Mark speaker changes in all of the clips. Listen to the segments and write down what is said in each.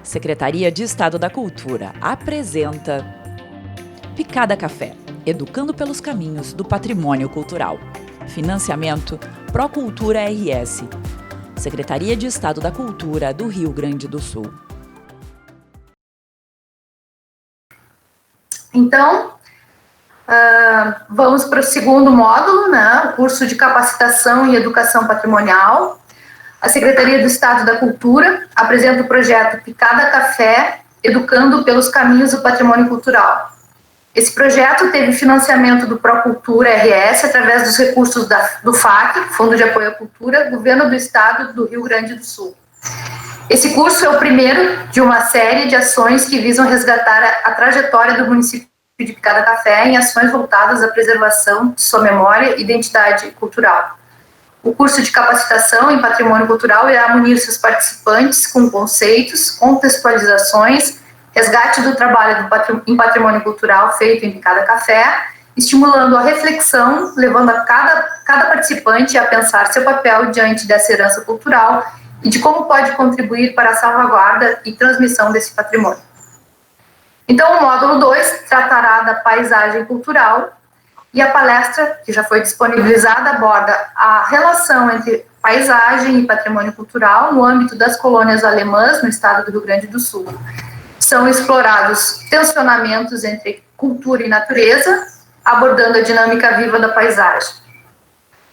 Speaker 1: Secretaria de Estado da Cultura apresenta Picada Café, educando pelos caminhos do patrimônio cultural. Financiamento Procultura RS. Secretaria de Estado da Cultura do Rio Grande do Sul.
Speaker 2: Então, vamos para o segundo módulo, né? O curso de Capacitação e Educação Patrimonial. A Secretaria do Estado da Cultura apresenta o projeto Picada Café, educando pelos caminhos do patrimônio cultural. Esse projeto teve financiamento do Procultura RS através dos recursos do FAC, Fundo de Apoio à Cultura, Governo do Estado do Rio Grande do Sul. Esse curso é o primeiro de uma série de ações que visam resgatar a trajetória do município de Picada Café em ações voltadas à preservação de sua memória e identidade cultural. O curso de capacitação em patrimônio cultural irá munir seus participantes com conceitos, contextualizações, resgate do trabalho em patrimônio cultural feito em Picada Café, estimulando a reflexão, levando a cada participante a pensar seu papel diante dessa herança cultural e de como pode contribuir para a salvaguarda e transmissão desse patrimônio. Então, o módulo 2 tratará da paisagem cultural e a palestra, que já foi disponibilizada, aborda a relação entre paisagem e patrimônio cultural no âmbito das colônias alemãs no estado do Rio Grande do Sul. São explorados tensionamentos entre cultura e natureza, abordando a dinâmica viva da paisagem.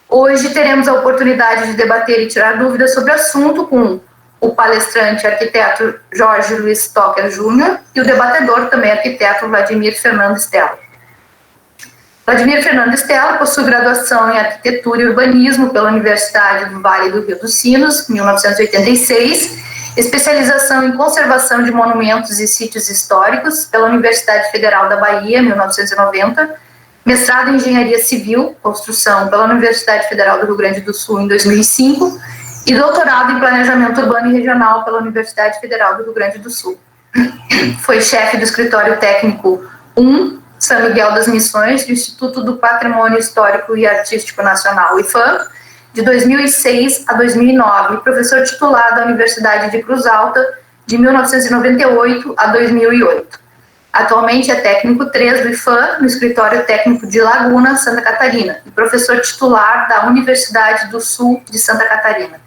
Speaker 2: Hoje teremos a oportunidade de debater e tirar dúvidas sobre o assunto com o palestrante arquiteto Jorge Luiz Stocker Júnior e o debatedor também arquiteto Vladimir Fernando Stella. Vladimir Fernando Stella possui graduação em Arquitetura e Urbanismo pela Universidade do Vale do Rio dos Sinos, 1986, especialização em Conservação de Monumentos e Sítios Históricos pela Universidade Federal da Bahia, 1990, mestrado em Engenharia Civil, Construção pela Universidade Federal do Rio Grande do Sul em 2005 e doutorado em Planejamento Urbano e Regional pela Universidade Federal do Rio Grande do Sul. Foi chefe do Escritório Técnico 1, São Miguel das Missões, do Instituto do Patrimônio Histórico e Artístico Nacional, IFAM, de 2006 a 2009, e professor titular da Universidade de Cruz Alta, de 1998 a 2008. Atualmente é técnico 3 do IFAM, no Escritório Técnico de Laguna, Santa Catarina, e professor titular da Universidade do Sul de Santa Catarina,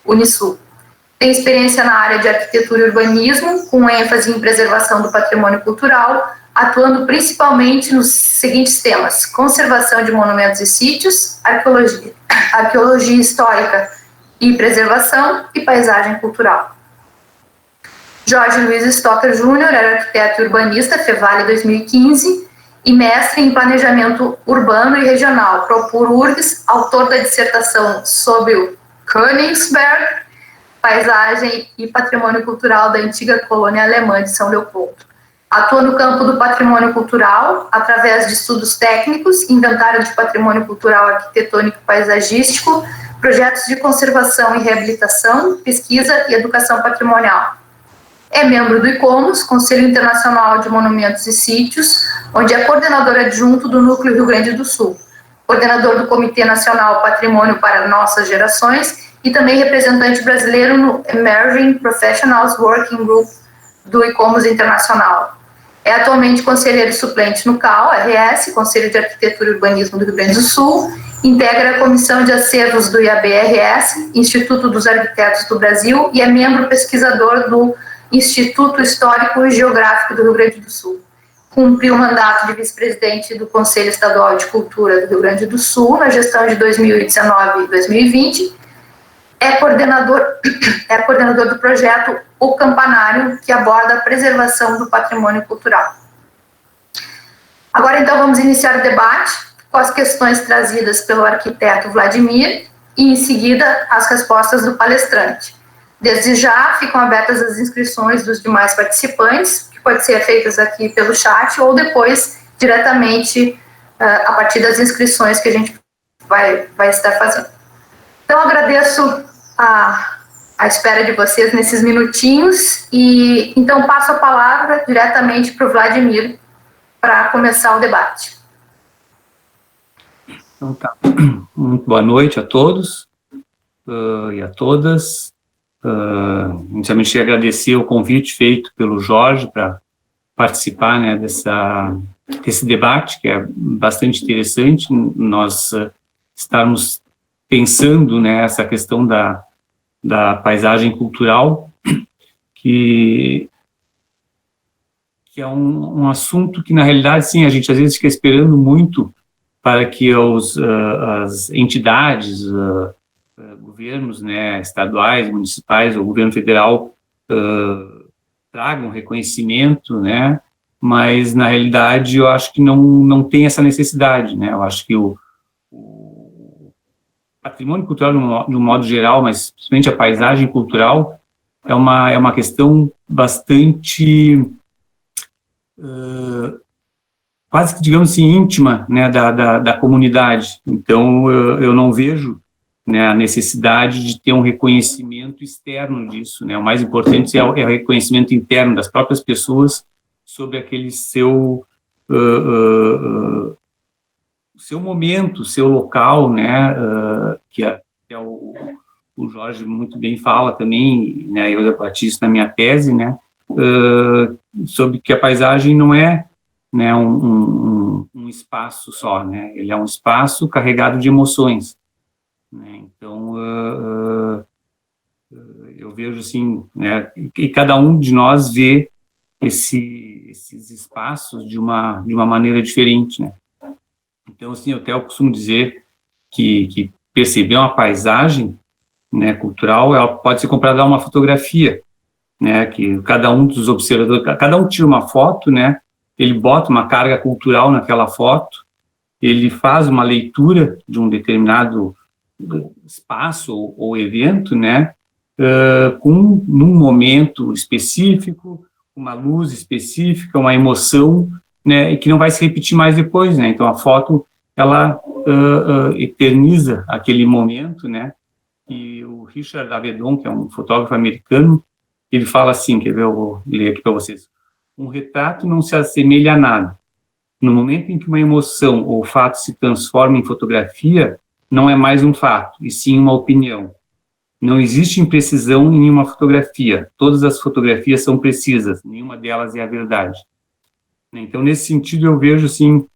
Speaker 2: Unisul. Tem experiência na área de arquitetura e urbanismo, com ênfase em preservação do patrimônio cultural, atuando principalmente nos seguintes temas: conservação de monumentos e sítios, arqueologia histórica e preservação e paisagem cultural. Jorge Luiz Stocker Júnior era arquiteto e urbanista, Fevale 2015, e mestre em planejamento urbano e regional, Propur-URGS, autor da dissertação sobre o Königsberg, paisagem e patrimônio cultural da antiga colônia alemã de São Leopoldo. Atua no campo do patrimônio cultural, através de estudos técnicos, inventário de patrimônio cultural arquitetônico e paisagístico, projetos de conservação e reabilitação, pesquisa e educação patrimonial. É membro do ICOMOS, Conselho Internacional de Monumentos e Sítios, onde é coordenador adjunto do Núcleo Rio Grande do Sul, coordenador do Comitê Nacional Patrimônio para Nossas Gerações e também representante brasileiro no Emerging Professionals Working Group do ICOMOS Internacional. É atualmente conselheiro suplente no CAL-RS, Conselho de Arquitetura e Urbanismo do Rio Grande do Sul, integra a Comissão de Acervos do IAB-RS, Instituto dos Arquitetos do Brasil, e é membro pesquisador do Instituto Histórico e Geográfico do Rio Grande do Sul. Cumpriu o mandato de vice-presidente do Conselho Estadual de Cultura do Rio Grande do Sul na gestão de 2019 e 2020. É coordenador do projeto O Campanário, que aborda a preservação do patrimônio cultural. Agora, então, vamos iniciar o debate com as questões trazidas pelo arquiteto Vladimir e, em seguida, as respostas do palestrante. Desde já, ficam abertas as inscrições dos demais participantes, que podem ser feitas aqui pelo chat ou depois, diretamente, a partir das inscrições que a gente vai estar fazendo. Então, agradeço a espera de vocês nesses minutinhos e, então, passo a palavra diretamente para o Vladimir para começar o debate.
Speaker 3: Então, tá. Muito boa noite a todos e a todas. inicialmente queria agradecer o convite feito pelo Jorge para participar, né, desse debate, que é bastante interessante, nós estarmos pensando, né, essa questão da paisagem cultural, que é um assunto que, na realidade, sim, a gente às vezes fica esperando muito para que as entidades, governos, né, estaduais, municipais ou governo federal tragam reconhecimento, né, mas, na realidade, eu acho que não tem essa necessidade, né, eu acho que o patrimônio cultural, de um modo geral, mas principalmente a paisagem cultural, é uma questão bastante, quase que, digamos assim, íntima, né, da comunidade. Então, eu não vejo, né, a necessidade de ter um reconhecimento externo disso, né. O mais importante é o reconhecimento interno das próprias pessoas sobre aquele seu momento, seu local, né, que até o Jorge muito bem fala também, né, eu debati isso na minha tese, né, sobre que a paisagem não é, né, um espaço só, né, ele é um espaço carregado de emoções, né, então eu vejo assim, né, e cada um de nós vê esses espaços de uma maneira diferente, né. Então, assim, eu até costumo dizer que perceber uma paisagem, né, cultural, ela pode ser comparada a uma fotografia, né, que cada um dos observadores, cada um tira uma foto, né, ele bota uma carga cultural naquela foto, ele faz uma leitura de um determinado espaço ou evento, né, num momento específico, uma luz específica, uma emoção, né, e que não vai se repetir mais depois, né, então a foto, ela eterniza aquele momento, né, e o Richard Avedon, que é um fotógrafo americano, ele fala assim, quer ver, eu vou ler aqui para vocês, um retrato não se assemelha a nada, no momento em que uma emoção ou fato se transforma em fotografia, não é mais um fato, e sim uma opinião. Não existe imprecisão em nenhuma fotografia, todas as fotografias são precisas, nenhuma delas é a verdade. Então, nesse sentido, eu vejo, assim,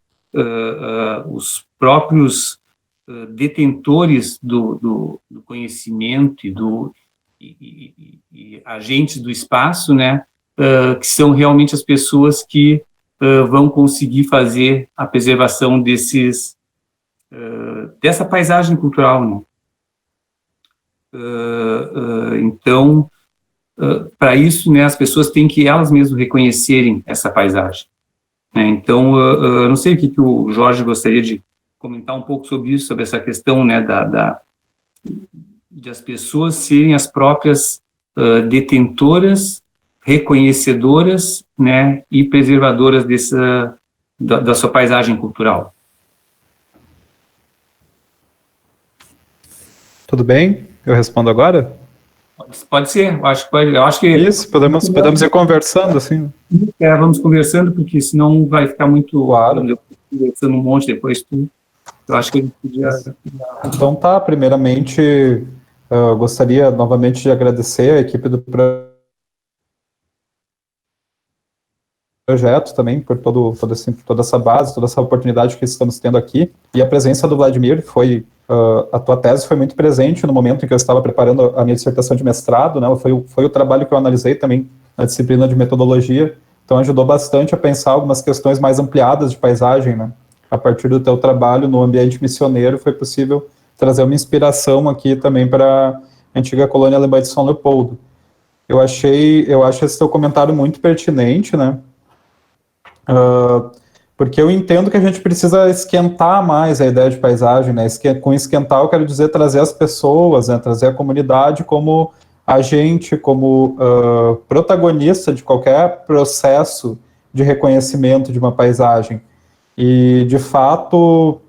Speaker 3: os próprios detentores do conhecimento e agentes do espaço, né, que são realmente as pessoas que vão conseguir fazer a preservação dessa paisagem cultural, né. Então, para isso, né, as pessoas têm que elas mesmas reconhecerem essa paisagem, né. Então, não sei o que o Jorge gostaria de comentar um pouco sobre isso, sobre essa questão, né, de as pessoas serem as próprias detentoras, reconhecedoras, né, e preservadoras da sua paisagem cultural.
Speaker 4: Tudo bem? Eu respondo agora?
Speaker 3: Pode ser, eu acho que...
Speaker 4: Isso, podemos ir conversando, assim.
Speaker 3: Vamos conversando, porque senão vai ficar muito...
Speaker 4: Claro.
Speaker 3: Eu conversando um monte depois, eu acho que a gente podia...
Speaker 4: Então tá, primeiramente, eu gostaria novamente de agradecer a equipe do projeto também, por toda essa base, toda essa oportunidade que estamos tendo aqui, e a presença do Vladimir a tua tese foi muito presente no momento em que eu estava preparando a minha dissertação de mestrado, né? Foi o trabalho que eu analisei também na disciplina de metodologia, então ajudou bastante a pensar algumas questões mais ampliadas de paisagem, né? A partir do teu trabalho no ambiente missioneiro, foi possível trazer uma inspiração aqui também para a antiga colônia alemã de São Leopoldo. Eu acho esse teu comentário muito pertinente, né? Porque eu entendo que a gente precisa esquentar mais a ideia de paisagem, né? Com esquentar eu quero dizer trazer as pessoas, né? Trazer a comunidade como agente, como protagonista de qualquer processo de reconhecimento de uma paisagem. E, de fato,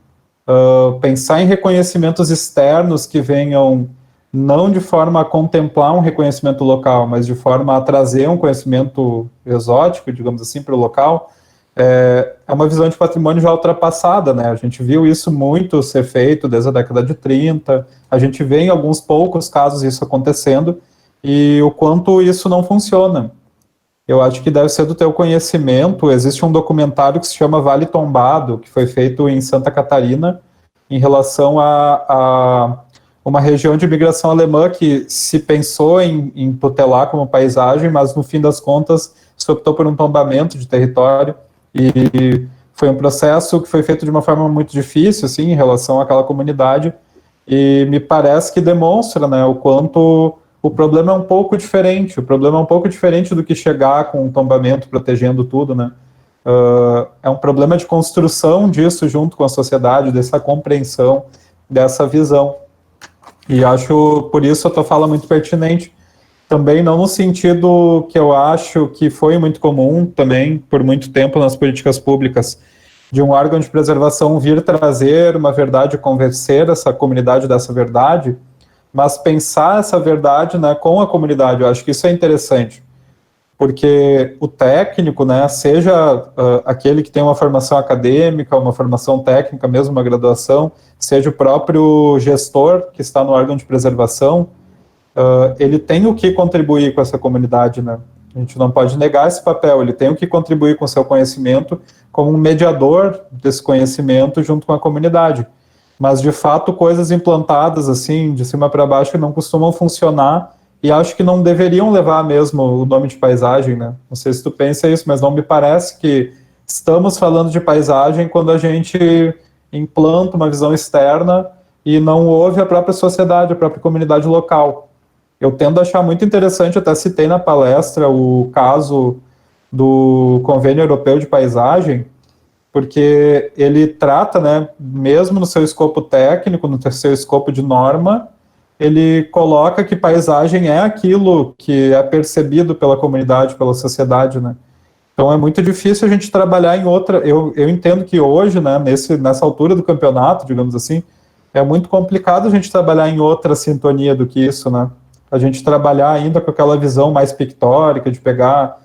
Speaker 4: pensar em reconhecimentos externos que venham não de forma a contemplar um reconhecimento local, mas de forma a trazer um conhecimento exótico, digamos assim, para o local, é uma visão de patrimônio já ultrapassada, né? A gente viu isso muito ser feito desde a década de 30, a gente vê em alguns poucos casos isso acontecendo, e o quanto isso não funciona. Eu acho que deve ser do teu conhecimento. Existe um documentário que se chama Vale Tombado, que foi feito em Santa Catarina, em relação a uma região de imigração alemã que se pensou em tutelar como paisagem, mas no fim das contas se optou por um tombamento de território, e foi um processo que foi feito de uma forma muito difícil, assim, em relação àquela comunidade, e me parece que demonstra, né, o quanto o problema é um pouco diferente. O problema é um pouco diferente do que chegar com um tombamento protegendo tudo, né? É um problema de construção disso junto com a sociedade, dessa compreensão, dessa visão. E acho, por isso, a tua fala muito pertinente. Também não no sentido que eu acho que foi muito comum também, por muito tempo nas políticas públicas, de um órgão de preservação vir trazer uma verdade, convencer essa comunidade dessa verdade, mas pensar essa verdade, né, com a comunidade. Eu acho que isso é interessante, porque o técnico, né, seja aquele que tem uma formação acadêmica, uma formação técnica, mesmo uma graduação, seja o próprio gestor que está no órgão de preservação, ele tem o que contribuir com essa comunidade, né? A gente não pode negar esse papel. Ele tem o que contribuir com o seu conhecimento como um mediador desse conhecimento junto com a comunidade. Mas, de fato, coisas implantadas, assim, de cima para baixo, não costumam funcionar, e acho que não deveriam levar mesmo o nome de paisagem, né? Não sei se tu pensa isso, mas não me parece que estamos falando de paisagem quando a gente implanta uma visão externa e não ouve a própria sociedade, a própria comunidade local. Eu tendo a achar muito interessante, até citei na palestra o caso do Convênio Europeu de Paisagem, porque ele trata, né, mesmo no seu escopo técnico, no seu escopo de norma, ele coloca que paisagem é aquilo que é percebido pela comunidade, pela sociedade, né? Então é muito difícil a gente trabalhar em outra... Eu entendo que hoje, né, nessa altura do campeonato, digamos assim, é muito complicado a gente trabalhar em outra sintonia do que isso, né? A gente trabalhar ainda com aquela visão mais pictórica, de pegar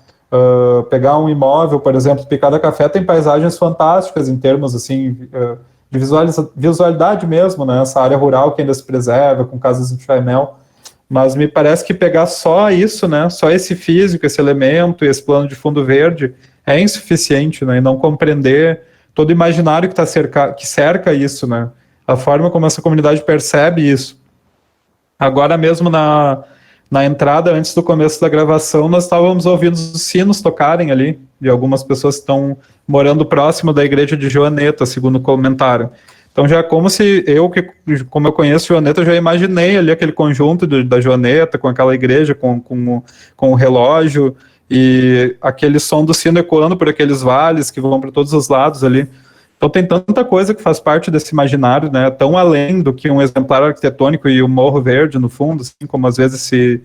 Speaker 4: um imóvel, por exemplo, Picada Café tem paisagens fantásticas em termos, assim, de visualidade mesmo, né? Essa área rural que ainda se preserva, com casas de chaimel, mas me parece que pegar só isso, né? Só esse físico, esse elemento, esse plano de fundo verde é insuficiente, né? E não compreender todo o imaginário que cerca isso, né? A forma como essa comunidade percebe isso. Agora mesmo na entrada, antes do começo da gravação, nós estávamos ouvindo os sinos tocarem ali, de algumas pessoas que estão morando próximo da igreja de Joaneta, segundo o comentário. Então já é como se como eu conheço Joaneta, eu já imaginei ali aquele conjunto da Joaneta, com aquela igreja, com o relógio, e aquele som do sino ecoando por aqueles vales que vão para todos os lados ali. Então tem tanta coisa que faz parte desse imaginário, né, tão além do que um exemplar arquitetônico e o Morro Verde, no fundo, assim, como às vezes se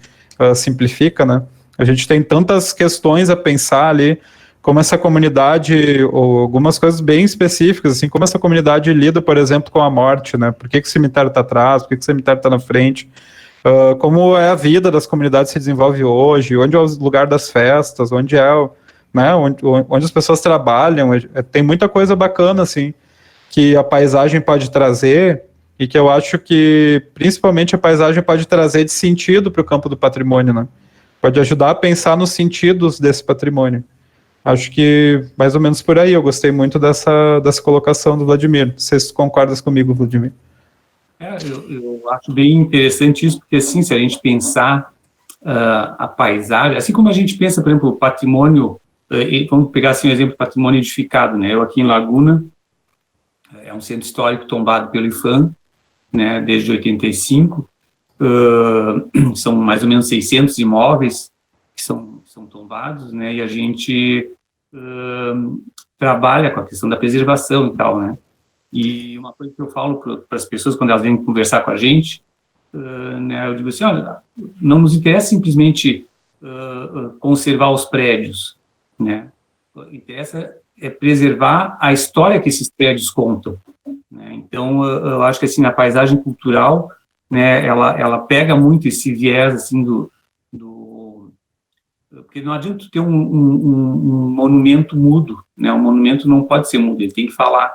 Speaker 4: simplifica, né. A gente tem tantas questões a pensar ali, como essa comunidade, ou algumas coisas bem específicas, assim, como essa comunidade lida, por exemplo, com a morte, né, por que o cemitério está atrás, por que o cemitério está na frente, como é a vida das comunidades se desenvolve hoje, onde é o lugar das festas, onde é né, onde as pessoas trabalham, tem muita coisa bacana, assim, que a paisagem pode trazer, e que eu acho que, principalmente, a paisagem pode trazer de sentido para o campo do patrimônio, né? Pode ajudar a pensar nos sentidos desse patrimônio. Acho que, mais ou menos por aí, eu gostei muito dessa colocação do Vladimir. Não sei se tu concordas comigo, Vladimir.
Speaker 3: Eu acho bem interessante isso, porque, assim, se a gente pensar a paisagem, assim como a gente pensa, por exemplo, o patrimônio. Vamos pegar assim um exemplo de patrimônio edificado, né? Eu aqui em Laguna, é um centro histórico tombado pelo IPHAN, né, desde 85, são mais ou menos 600 imóveis que são tombados, né, e a gente trabalha com a questão da preservação e tal, né, e uma coisa que eu falo para as pessoas quando elas vêm conversar com a gente, né, eu digo assim, olha, não nos interessa simplesmente conservar os prédios, né? Interessa preservar a história que esses prédios contam, né? Então eu acho que assim a paisagem cultural, né, ela pega muito esse viés assim porque não adianta ter um monumento mudo, né? Um monumento não pode ser mudo, ele tem que falar,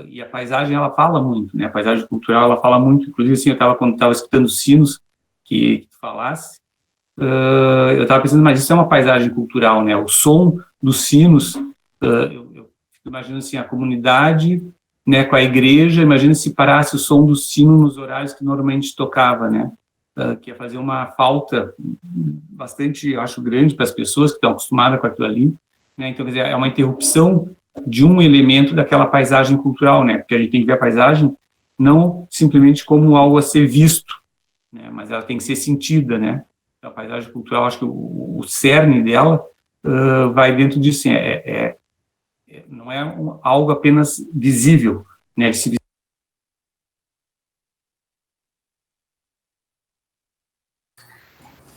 Speaker 3: e a paisagem ela fala muito, né? A paisagem cultural ela fala muito, inclusive assim quando estava escutando os sinos que falasse, eu estava pensando, mas isso é uma paisagem cultural, né? O som dos sinos, eu fico imaginando assim, a comunidade, né, com a igreja, imagina se parasse o som do sino nos horários que normalmente tocava, né? Que ia fazer uma falta bastante, eu acho, grande para as pessoas que estão acostumadas com aquilo ali, né? Então, quer dizer, é uma interrupção de um elemento daquela paisagem cultural, né? Porque a gente tem que ver a paisagem não simplesmente como algo a ser visto, né? Mas ela tem que ser sentida, né? A paisagem cultural, acho que o cerne dela vai dentro disso, assim, não é algo apenas visível, né? De se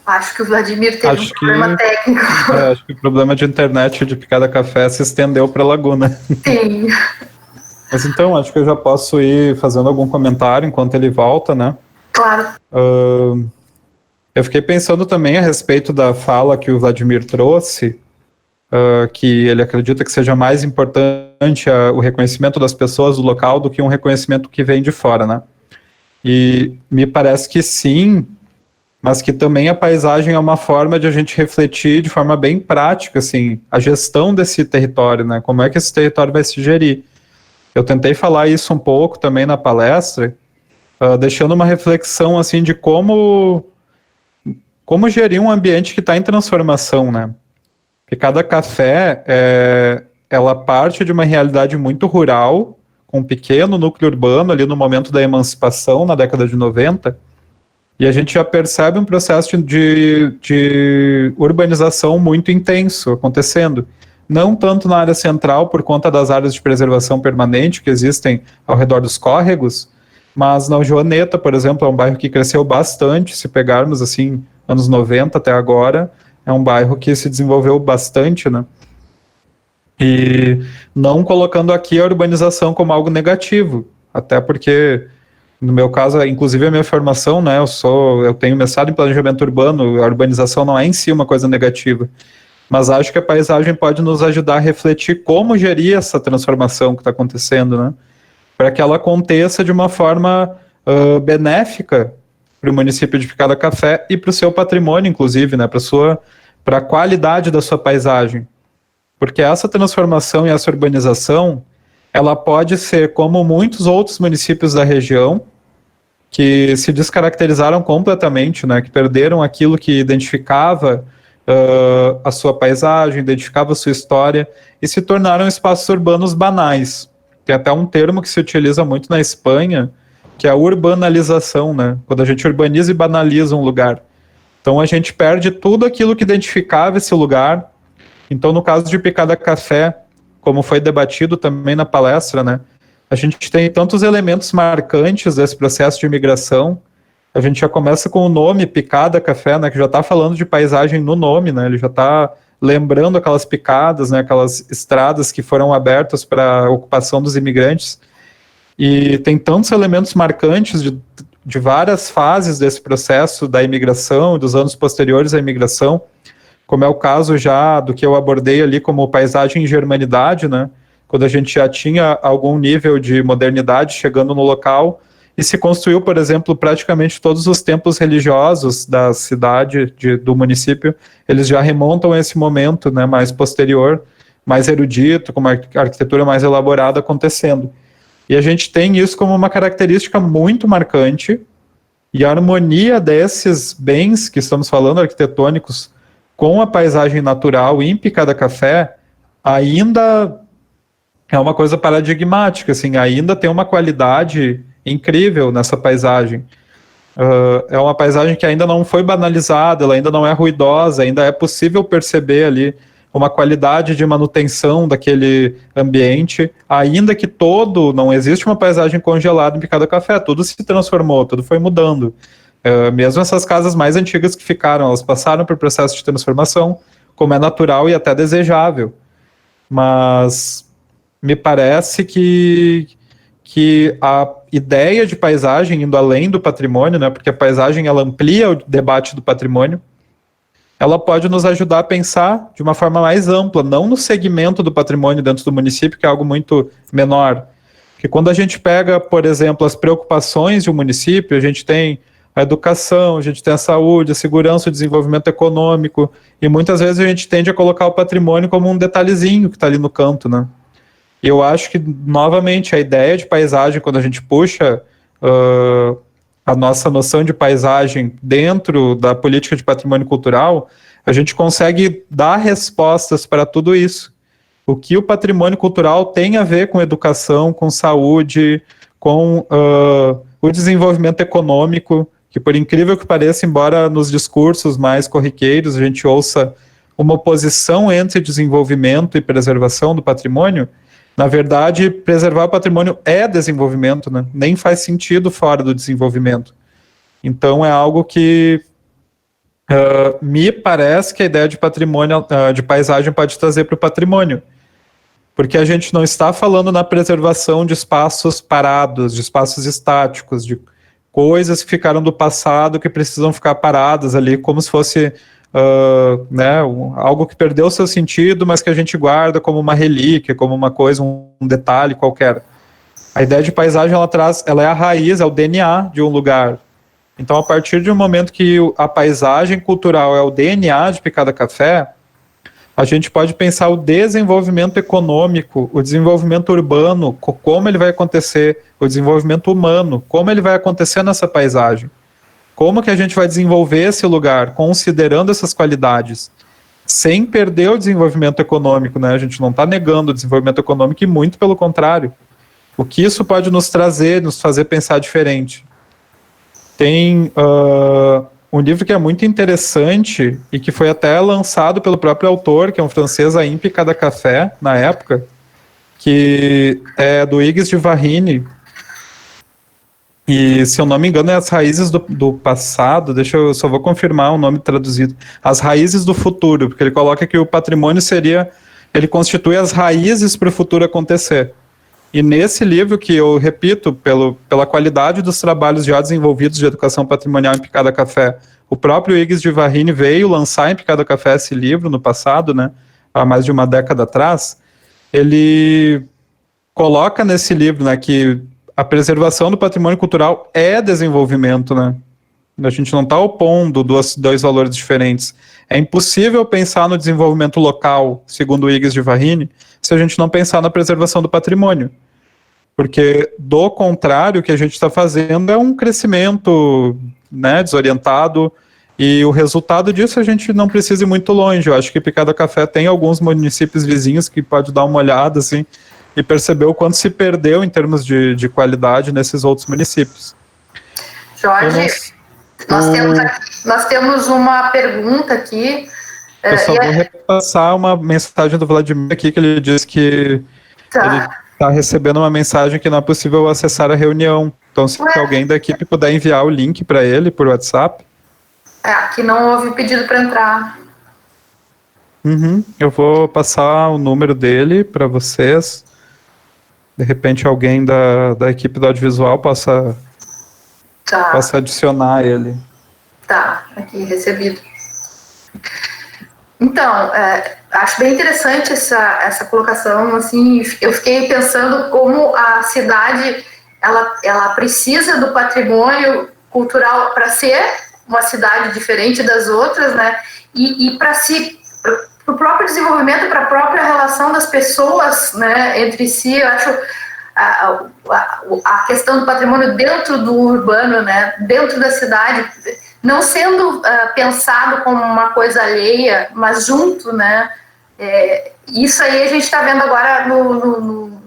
Speaker 2: Acho que o Vladimir teve um problema técnico.
Speaker 4: Acho que o problema de internet de Picada Café se estendeu para a Laguna.
Speaker 2: Sim.
Speaker 4: Mas então, acho que eu já posso ir fazendo algum comentário enquanto ele volta, né?
Speaker 2: Claro.
Speaker 4: Eu fiquei pensando também a respeito da fala que o Vladimir trouxe, que ele acredita que seja mais importante o reconhecimento das pessoas do local do que um reconhecimento que vem de fora, né? E me parece que sim, mas que também a paisagem é uma forma de a gente refletir de forma bem prática, assim, a gestão desse território, né? Como é que esse território vai se gerir? Eu tentei falar isso um pouco também na palestra, deixando uma reflexão, assim, de como gerir um ambiente que está em transformação, né? Porque cada café, ela parte de uma realidade muito rural, com um pequeno núcleo urbano ali no momento da emancipação, na década de 90, e a gente já percebe um processo de urbanização muito intenso acontecendo. Não tanto na área central, por conta das áreas de preservação permanente que existem ao redor dos córregos, mas na Joaneta, por exemplo, é um bairro que cresceu bastante, se pegarmos assim, anos 90 até agora, é um bairro que se desenvolveu bastante, né? E não colocando aqui a urbanização como algo negativo, até porque, no meu caso, inclusive a minha formação, né, eu tenho mestrado em planejamento urbano, a urbanização não é em si uma coisa negativa, mas acho que a paisagem pode nos ajudar a refletir como gerir essa transformação que está acontecendo, né, para que ela aconteça de uma forma benéfica para o município de Picada Café e para o seu patrimônio, inclusive, né, para a qualidade da sua paisagem. Porque essa transformação e essa urbanização, ela pode ser como muitos outros municípios da região, que se descaracterizaram completamente, né, que perderam aquilo que identificava a sua paisagem, identificava a sua história, e se tornaram espaços urbanos banais. Tem até um termo que se utiliza muito na Espanha, que é a urbanalização, né, quando a gente urbaniza e banaliza um lugar. Então a gente perde tudo aquilo que identificava esse lugar. Então, no caso de Picada Café, como foi debatido também na palestra, né, a gente tem tantos elementos marcantes desse processo de imigração. A gente já começa com o nome Picada Café, né, que já está falando de paisagem no nome, né, ele já está lembrando aquelas picadas, né, aquelas estradas que foram abertas para a ocupação dos imigrantes. E tem tantos elementos marcantes de várias fases desse processo da imigração, dos anos posteriores à imigração, como é o caso já do que eu abordei ali como paisagem e germanidade, né? Quando a gente já tinha algum nível de modernidade chegando no local e se construiu, por exemplo, praticamente todos os templos religiosos da cidade, do município, eles já remontam a esse momento, né, mais posterior, mais erudito, com uma arquitetura mais elaborada acontecendo. E a gente tem isso como uma característica muito marcante, e a harmonia desses bens que estamos falando, arquitetônicos, com a paisagem natural em Picada Café, ainda é uma coisa paradigmática, assim, ainda tem uma qualidade incrível nessa paisagem. É uma paisagem que ainda não foi banalizada, ela ainda não é ruidosa, ainda é possível perceber ali uma qualidade de manutenção daquele ambiente, ainda que não existe uma paisagem congelada em Picada Café, tudo se transformou, tudo foi mudando. Mesmo essas casas mais antigas que ficaram, elas passaram por processo de transformação, como é natural e até desejável. Mas me parece que a ideia de paisagem, indo além do patrimônio, né, porque a paisagem ela amplia o debate do patrimônio, ela pode nos ajudar a pensar de uma forma mais ampla, não no segmento do patrimônio dentro do município, que é algo muito menor. Porque quando a gente pega, por exemplo, as preocupações de um município, a gente tem a educação, a gente tem a saúde, a segurança, o desenvolvimento econômico, e muitas vezes a gente tende a colocar o patrimônio como um detalhezinho que está ali no canto, né? E eu acho que, novamente, a ideia de paisagem, quando a gente puxa a nossa noção de paisagem dentro da política de patrimônio cultural, a gente consegue dar respostas para tudo isso. O que o patrimônio cultural tem a ver com educação, com saúde, com o desenvolvimento econômico, que por incrível que pareça, embora nos discursos mais corriqueiros a gente ouça uma oposição entre desenvolvimento e preservação do patrimônio, na verdade, preservar o patrimônio é desenvolvimento, né? Nem faz sentido fora do desenvolvimento. Então, é algo que me parece que a ideia de patrimônio, de paisagem pode trazer para o patrimônio. Porque a gente não está falando na preservação de espaços parados, de espaços estáticos, de coisas que ficaram do passado que precisam ficar paradas ali, como se fosse algo que perdeu seu sentido, mas que a gente guarda como uma relíquia, como uma coisa, um detalhe qualquer. A ideia de paisagem, ela é a raiz, é o DNA de um lugar. Então, a partir de um momento que a paisagem cultural é o DNA de Picada Café, a gente pode pensar o desenvolvimento econômico, o desenvolvimento urbano, como ele vai acontecer, o desenvolvimento humano, como ele vai acontecer nessa paisagem. Como que a gente vai desenvolver esse lugar, considerando essas qualidades, sem perder o desenvolvimento econômico, né? A gente não está negando o desenvolvimento econômico e muito pelo contrário. O que isso pode nos trazer, nos fazer pensar diferente? Tem um livro que é muito interessante e que foi até lançado pelo próprio autor, que é um francês, Aim Picada Café, na época, que é do Hugues de Varine. E, se eu não me engano, é As Raízes do Passado. Eu só vou confirmar o nome traduzido. As Raízes do Futuro, porque ele coloca que o patrimônio ele constitui as raízes para o futuro acontecer. E nesse livro, que eu repito, pela qualidade dos trabalhos já desenvolvidos de educação patrimonial em Picada Café, o próprio Hugues de Varine veio lançar em Picada Café esse livro no passado, né, há mais de uma década atrás. Ele coloca nesse livro, né, que a preservação do patrimônio cultural é desenvolvimento, né? A gente não está opondo dois valores diferentes. É impossível pensar no desenvolvimento local, segundo o Hugues de Varine, se a gente não pensar na preservação do patrimônio. Porque, do contrário, o que a gente está fazendo é um crescimento, né, desorientado, e o resultado disso a gente não precisa ir muito longe. Eu acho que Picada Café tem alguns municípios vizinhos que pode dar uma olhada, assim, e perceber o quanto se perdeu em termos de qualidade nesses outros municípios.
Speaker 2: Jorge, nós temos uma pergunta aqui.
Speaker 4: Eu só vou repassar uma mensagem do Vladimir aqui, que ele diz que ele está recebendo uma mensagem que não é possível acessar a reunião. Então, se alguém da equipe puder enviar o link para ele por WhatsApp.
Speaker 2: Aqui não houve pedido para entrar.
Speaker 4: Eu vou passar o número dele para vocês. De repente alguém da equipe do audiovisual possa adicionar ele.
Speaker 2: Tá, aqui recebido. Então, acho bem interessante essa colocação, assim, eu fiquei pensando como a cidade, ela precisa do patrimônio cultural para ser uma cidade diferente das outras, né, e para o próprio desenvolvimento, para a própria relação das pessoas, né, entre si. Eu acho a questão do patrimônio dentro do urbano, né, dentro da cidade, não sendo pensado como uma coisa alheia, mas junto, né? Isso aí a gente está vendo agora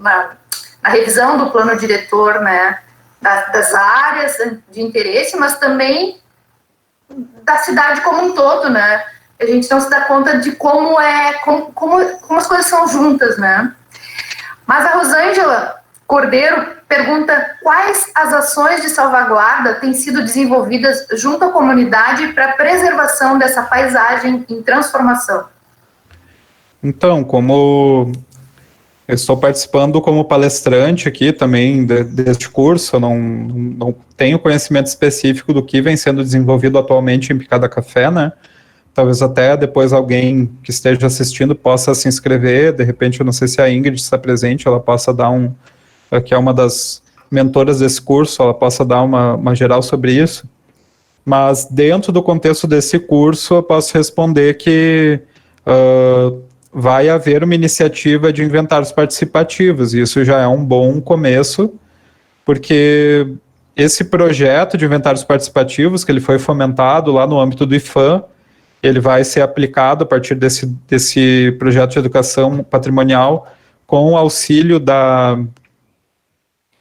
Speaker 2: na revisão do plano diretor, né? Das áreas de interesse, mas também da cidade como um todo, né? A gente não se dá conta de como as coisas são juntas, né? Mas a Rosângela Cordeiro pergunta quais as ações de salvaguarda têm sido desenvolvidas junto à comunidade para a preservação dessa paisagem em transformação.
Speaker 4: Então, como eu estou participando como palestrante aqui também deste curso, eu não tenho conhecimento específico do que vem sendo desenvolvido atualmente em Picada Café, né? Talvez até depois alguém que esteja assistindo possa se inscrever. De repente, eu não sei se a Ingrid está presente, ela possa dar que é uma das mentoras desse curso, ela possa dar uma geral sobre isso. mas dentro do contexto desse curso eu posso responder que vai haver uma iniciativa de inventários participativos, e isso já é um bom começo, porque esse projeto de inventários participativos, que ele foi fomentado lá no âmbito do IFAM, ele vai ser aplicado a partir desse projeto de educação patrimonial com o auxílio da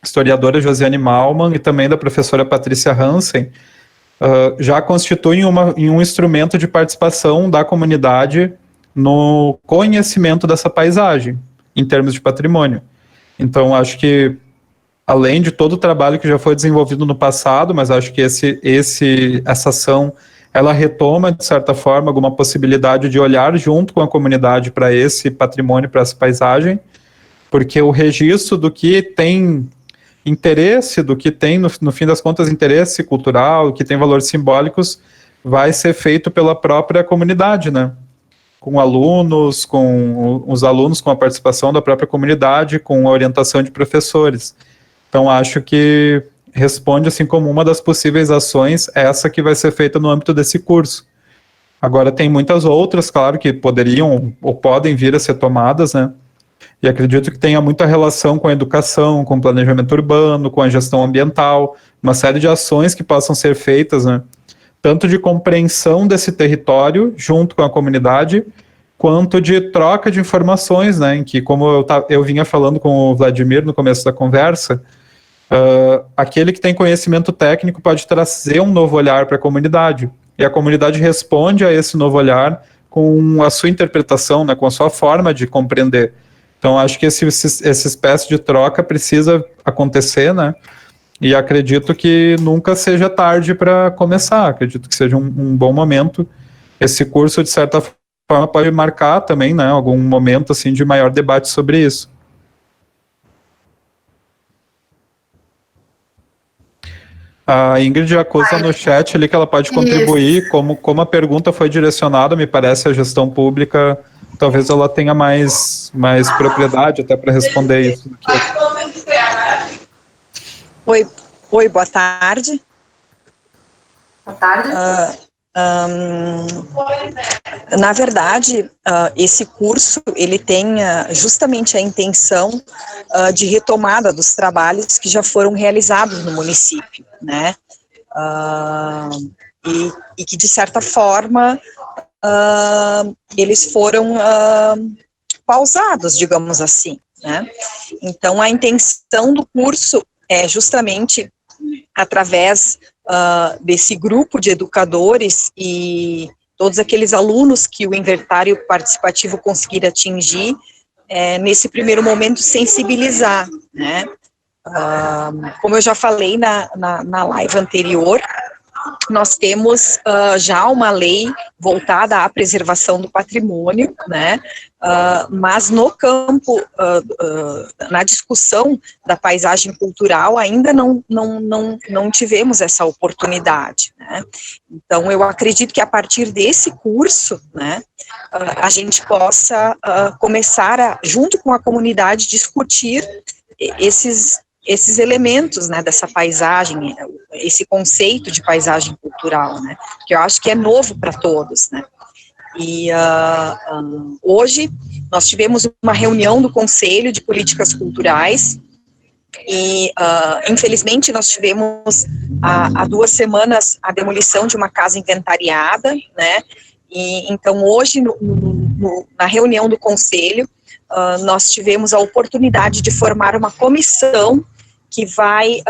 Speaker 4: historiadora Josiane Malman e também da professora Patrícia Hansen, já constituem um instrumento de participação da comunidade no conhecimento dessa paisagem, em termos de patrimônio. Então, acho que, além de todo o trabalho que já foi desenvolvido no passado, mas acho que essa ação, ela retoma, de certa forma, alguma possibilidade de olhar junto com a comunidade para esse patrimônio, para essa paisagem, porque o registro do que tem interesse, do que tem, no fim das contas, interesse cultural, que tem valores simbólicos, vai ser feito pela própria comunidade, né? Com alunos, com os alunos, com a participação da própria comunidade, com a orientação de professores. Então, acho que responde assim como uma das possíveis ações, essa que vai ser feita no âmbito desse curso. Agora, tem muitas outras, claro, que poderiam ou podem vir a ser tomadas, né? E acredito que tenha muita relação com a educação, com o planejamento urbano, com a gestão ambiental, uma série de ações que possam ser feitas, né? Tanto de compreensão desse território junto com a comunidade, quanto de troca de informações, né? Em que, como eu vinha falando com o Vladimir no começo da conversa, aquele que tem conhecimento técnico pode trazer um novo olhar para a comunidade, e a comunidade responde a esse novo olhar com a sua interpretação, né? Com a sua forma de compreender. Então, acho que essa espécie de troca precisa acontecer, né? E acredito que nunca seja tarde para começar. Acredito que seja um bom momento. Esse curso, de certa forma, pode marcar também, né? Algum momento assim de maior debate sobre isso. A Ingrid acusa no chat ali que ela pode contribuir, como a pergunta foi direcionada, me parece, à gestão pública. Talvez ela tenha mais propriedade até para responder isso.
Speaker 5: Oi, boa tarde.
Speaker 2: Boa tarde.
Speaker 5: Na verdade, esse curso, ele tem justamente a intenção de retomada dos trabalhos que já foram realizados no município, né? E que, de certa forma, eles foram pausados, digamos assim, né? Então, a intenção do curso é justamente através desse grupo de educadores e todos aqueles alunos que o inventário participativo conseguir atingir, nesse primeiro momento sensibilizar, né? Como eu já falei na live anterior, nós temos já uma lei voltada à preservação do patrimônio, né? Mas no campo, na discussão da paisagem cultural, ainda não tivemos essa oportunidade, né? Então, eu acredito que a partir desse curso, né, a gente possa começar junto com a comunidade, discutir esses elementos, né, dessa paisagem, esse conceito de paisagem cultural, né, que eu acho que é novo para todos, né. E hoje nós tivemos uma reunião do Conselho de Políticas Culturais e, infelizmente, nós tivemos há 2 semanas a demolição de uma casa inventariada, né, e então hoje, na reunião do Conselho, nós tivemos a oportunidade de formar uma comissão que vai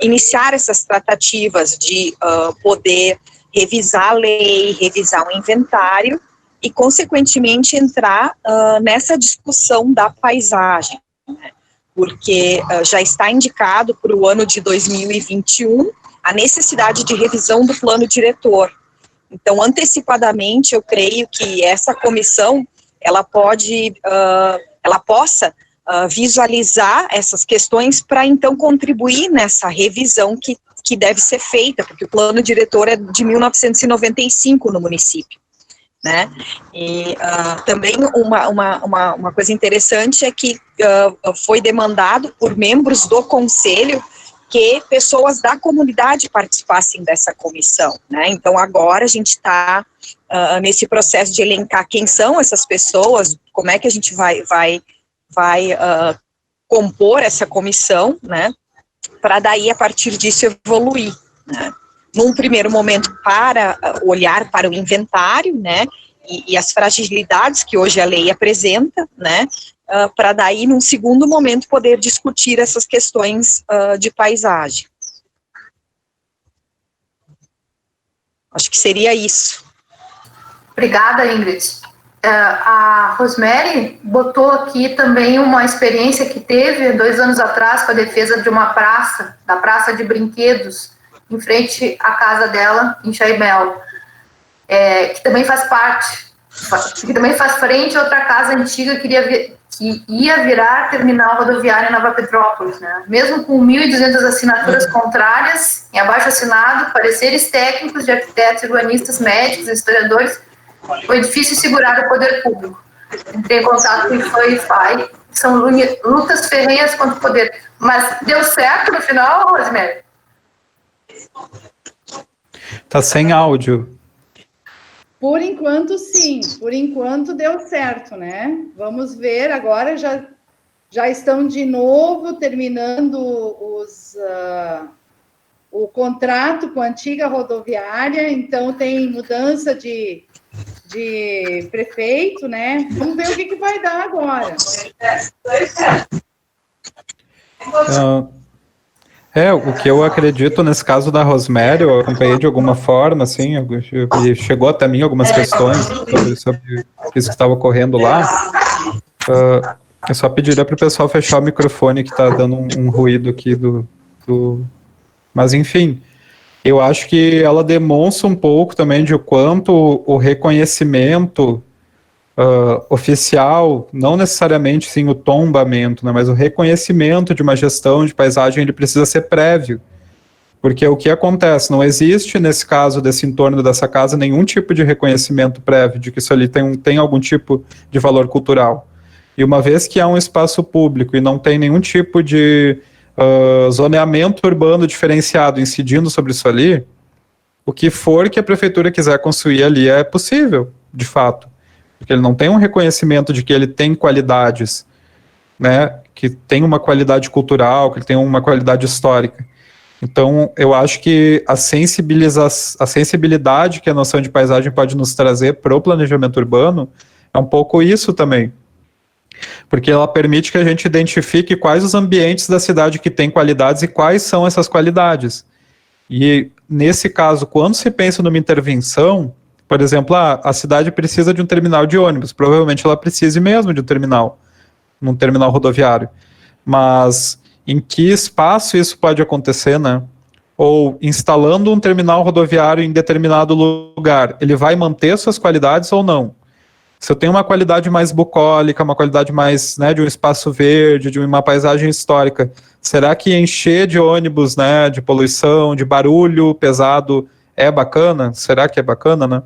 Speaker 5: iniciar essas tratativas de poder revisar a lei, revisar o inventário e, consequentemente, entrar nessa discussão da paisagem, né? Porque já está indicado para o ano de 2021 a necessidade de revisão do plano diretor. Então, antecipadamente, eu creio que essa comissão ela possa visualizar essas questões para, então, contribuir nessa revisão que deve ser feita, porque o plano diretor é de 1995 no município, né? E também uma coisa interessante é que foi demandado por membros do conselho que pessoas da comunidade participassem dessa comissão, né? Então, agora a gente está nesse processo de elencar quem são essas pessoas, como é que a gente vai compor essa comissão, né? Para daí, a partir disso, evoluir, né? Num primeiro momento, para olhar para o inventário, né? E as fragilidades que hoje a lei apresenta, né? Para daí, num segundo momento, poder discutir essas questões de paisagem. Acho que seria isso.
Speaker 2: Obrigada, Ingrid. A Rosemary botou aqui também uma experiência que teve 2 anos atrás com a defesa de uma praça, da Praça de Brinquedos, em frente à casa dela, em Chaimel, que também faz parte, que também faz frente a outra casa antiga que ia virar terminal rodoviário em Nova Petrópolis, né? Mesmo com 1.200 assinaturas contrárias, em abaixo-assinado, pareceres técnicos de arquitetos, urbanistas, médicos, historiadores, foi difícil segurar o poder público. Entrei em contato com o FAI, são lutas ferrenhas contra o poder. Mas deu certo no final, Rosemary?
Speaker 4: Tá sem áudio.
Speaker 6: Por enquanto, sim. Por enquanto, deu certo, né? Vamos ver. Agora já estão de novo terminando o contrato com a antiga rodoviária. Então, tem mudança de prefeito, né? Vamos ver o que vai dar agora.
Speaker 4: O que eu acredito nesse caso da Rosemary, eu acompanhei de alguma forma, assim, e chegou até mim algumas questões sobre isso que estava ocorrendo lá. Eu só pediria para o pessoal fechar o microfone, que está dando um ruído aqui Mas, enfim, eu acho que ela demonstra um pouco também de quanto o reconhecimento oficial, não necessariamente sim o tombamento, né, mas o reconhecimento de uma gestão de paisagem, ele precisa ser prévio, porque o que acontece, não existe nesse caso desse entorno dessa casa nenhum tipo de reconhecimento prévio de que isso ali tem algum tipo de valor cultural, e uma vez que há um espaço público e não tem nenhum tipo de zoneamento urbano diferenciado incidindo sobre isso ali, o que for que a prefeitura quiser construir ali é possível, de fato, porque ele não tem um reconhecimento de que ele tem qualidades, né, que tem uma qualidade cultural, que ele tem uma qualidade histórica. Então, eu acho que a sensibilidade que a noção de paisagem pode nos trazer para o planejamento urbano é um pouco isso também, porque ela permite que a gente identifique quais os ambientes da cidade que têm qualidades e quais são essas qualidades. E, nesse caso, quando se pensa numa intervenção, por exemplo, a cidade precisa de um terminal de ônibus, provavelmente ela precise mesmo de um terminal rodoviário, mas em que espaço isso pode acontecer, né? Ou instalando um terminal rodoviário em determinado lugar, ele vai manter suas qualidades ou não? Se eu tenho uma qualidade mais bucólica, uma qualidade mais, né, de um espaço verde, de uma paisagem histórica, será que encher de ônibus, né, de poluição, de barulho pesado é bacana? Será que é bacana, né?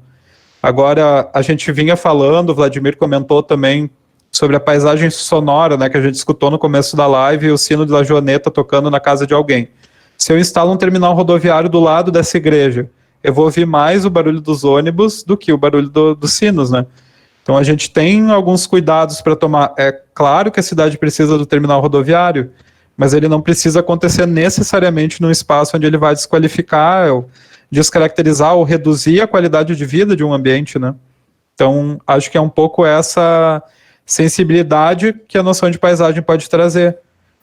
Speaker 4: Agora, a gente vinha falando, o Vladimir comentou também sobre a paisagem sonora, né, que a gente escutou no começo da live, o sino da joaneta tocando na casa de alguém. Se eu instalo um terminal rodoviário do lado dessa igreja, eu vou ouvir mais o barulho dos ônibus do que o barulho dos sinos, né? Então, a gente tem alguns cuidados para tomar. É claro que a cidade precisa do terminal rodoviário, mas ele não precisa acontecer necessariamente num espaço onde ele vai desqualificar, descaracterizar ou reduzir a qualidade de vida de um ambiente, né? Então, acho que é um pouco essa sensibilidade que a noção de paisagem pode trazer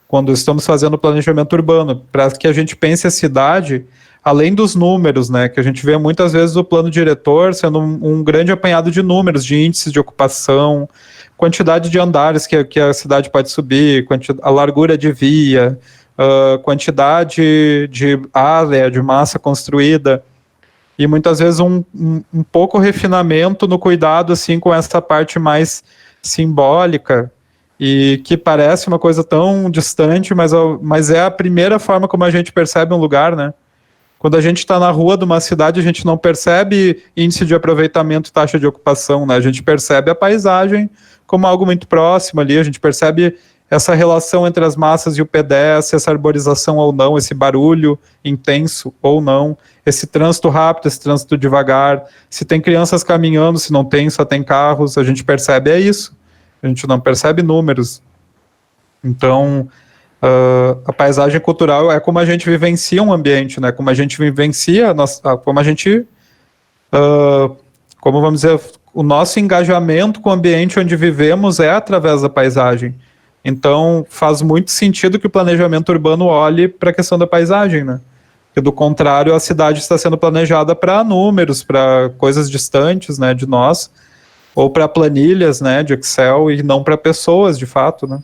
Speaker 4: quando estamos fazendo o planejamento urbano, para que a gente pense a cidade além dos números, né, que a gente vê muitas vezes o plano diretor sendo um grande apanhado de números, de índices de ocupação, quantidade de andares que a cidade pode subir, a largura de via, quantidade de área, de massa construída, e muitas vezes um pouco refinamento no cuidado assim, com essa parte mais simbólica, e que parece uma coisa tão distante, mas é a primeira forma como a gente percebe um lugar, né? Quando a gente está na rua de uma cidade, a gente não percebe índice de aproveitamento, taxa de ocupação, né? A gente percebe a paisagem como algo muito próximo ali, a gente percebe essa relação entre as massas e o pedestre, essa arborização ou não, esse barulho intenso ou não, esse trânsito rápido, esse trânsito devagar, se tem crianças caminhando, se não tem, só tem carros, a gente percebe isso, a gente não percebe números. Então, a paisagem cultural é como a gente vivencia um ambiente, né? Como a gente vivencia, como a gente, como vamos dizer, o nosso engajamento com o ambiente onde vivemos é através da paisagem. Então, faz muito sentido que o planejamento urbano olhe para a questão da paisagem, né? Porque, do contrário, a cidade está sendo planejada para números, para coisas distantes, né, de nós, ou para planilhas, né, de Excel, e não para pessoas, de fato, né?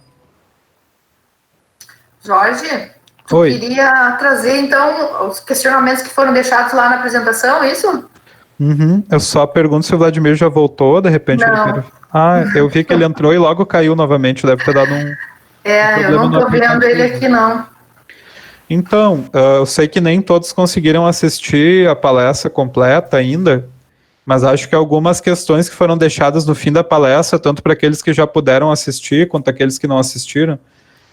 Speaker 2: Jorge, tu
Speaker 4: Oi.
Speaker 2: queria trazer, então, os questionamentos que foram deixados lá na apresentação, é isso?
Speaker 4: Eu só pergunto se o Vladimir já voltou, de repente.
Speaker 2: Não.
Speaker 4: Eu vi que ele entrou e logo caiu novamente, deve ter dado um
Speaker 2: eu não estou vendo ele aqui, não.
Speaker 4: Então, eu sei que nem todos conseguiram assistir a palestra completa ainda, mas acho que algumas questões que foram deixadas no fim da palestra, tanto para aqueles que já puderam assistir, quanto aqueles que não assistiram,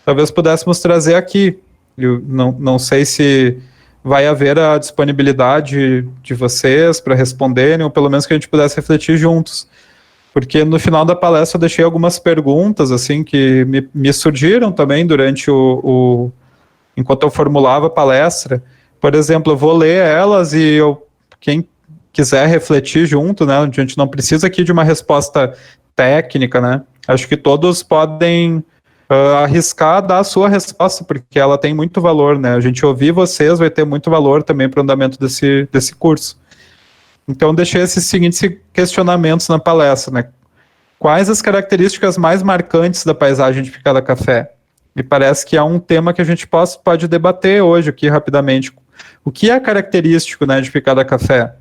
Speaker 4: talvez pudéssemos trazer aqui. Eu não sei se vai haver a disponibilidade de vocês para responderem, ou pelo menos que a gente pudesse refletir juntos. Porque no final da palestra eu deixei algumas perguntas, assim, que me surgiram também durante enquanto eu formulava a palestra. Por exemplo, eu vou ler elas e quem quiser refletir junto, né, a gente não precisa aqui de uma resposta técnica, né, acho que todos podem arriscar dar a sua resposta, porque ela tem muito valor, né, a gente ouvir vocês vai ter muito valor também para o andamento desse curso. Então, deixei esses seguintes questionamentos na palestra, né, quais as características mais marcantes da paisagem de Picada Café? Me parece que é um tema que a gente pode debater hoje aqui rapidamente. O que é característico, né, de Picada Café?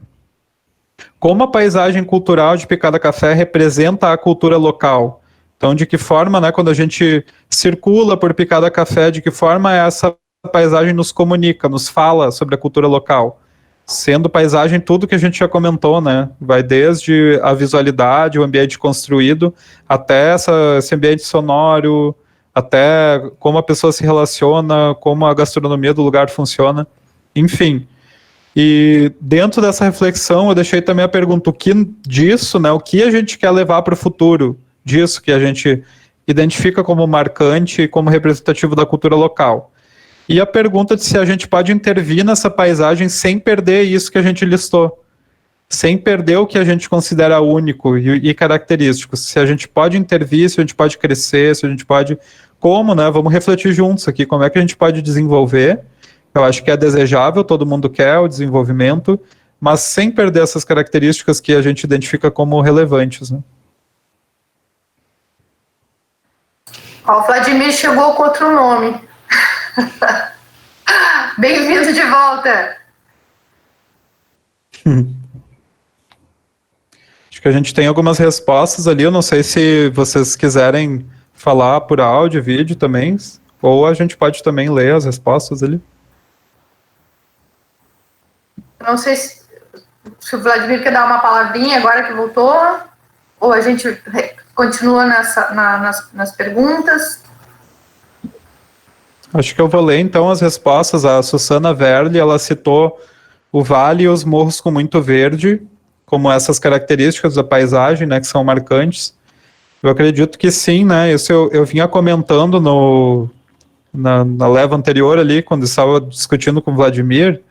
Speaker 4: Como a paisagem cultural de Picada Café representa a cultura local? Então, de que forma, né, quando a gente circula por Picada Café, de que forma essa paisagem nos comunica, nos fala sobre a cultura local? Sendo paisagem tudo que a gente já comentou, né? Vai desde a visualidade, o ambiente construído, até esse ambiente sonoro, até como a pessoa se relaciona, como a gastronomia do lugar funciona, enfim. E dentro dessa reflexão eu deixei também a pergunta, o que disso, né, o que a gente quer levar para o futuro, disso que a gente identifica como marcante e como representativo da cultura local. E a pergunta de se a gente pode intervir nessa paisagem sem perder isso que a gente listou, sem perder o que a gente considera único e característico. Se a gente pode intervir, se a gente pode crescer, se a gente pode... Como, né? Vamos refletir juntos aqui, como é que a gente pode desenvolver. Eu acho que é desejável, todo mundo quer o desenvolvimento, mas sem perder essas características que a gente identifica como relevantes, né?
Speaker 2: O Vladimir chegou com outro nome. Bem-vindo de volta.
Speaker 4: Acho que a gente tem algumas respostas ali, eu não sei se vocês quiserem falar por áudio, vídeo também, ou a gente pode também ler as respostas ali.
Speaker 2: Não sei se o Vladimir quer dar uma palavrinha agora que voltou, ou a gente continua nas perguntas.
Speaker 4: Acho que eu vou ler então as respostas. A Susana Verli, ela citou o vale e os morros com muito verde, como essas características da paisagem, né, que são marcantes. Eu acredito que sim, né, isso eu vinha comentando na leva anterior ali, quando estava discutindo com o Vladimir,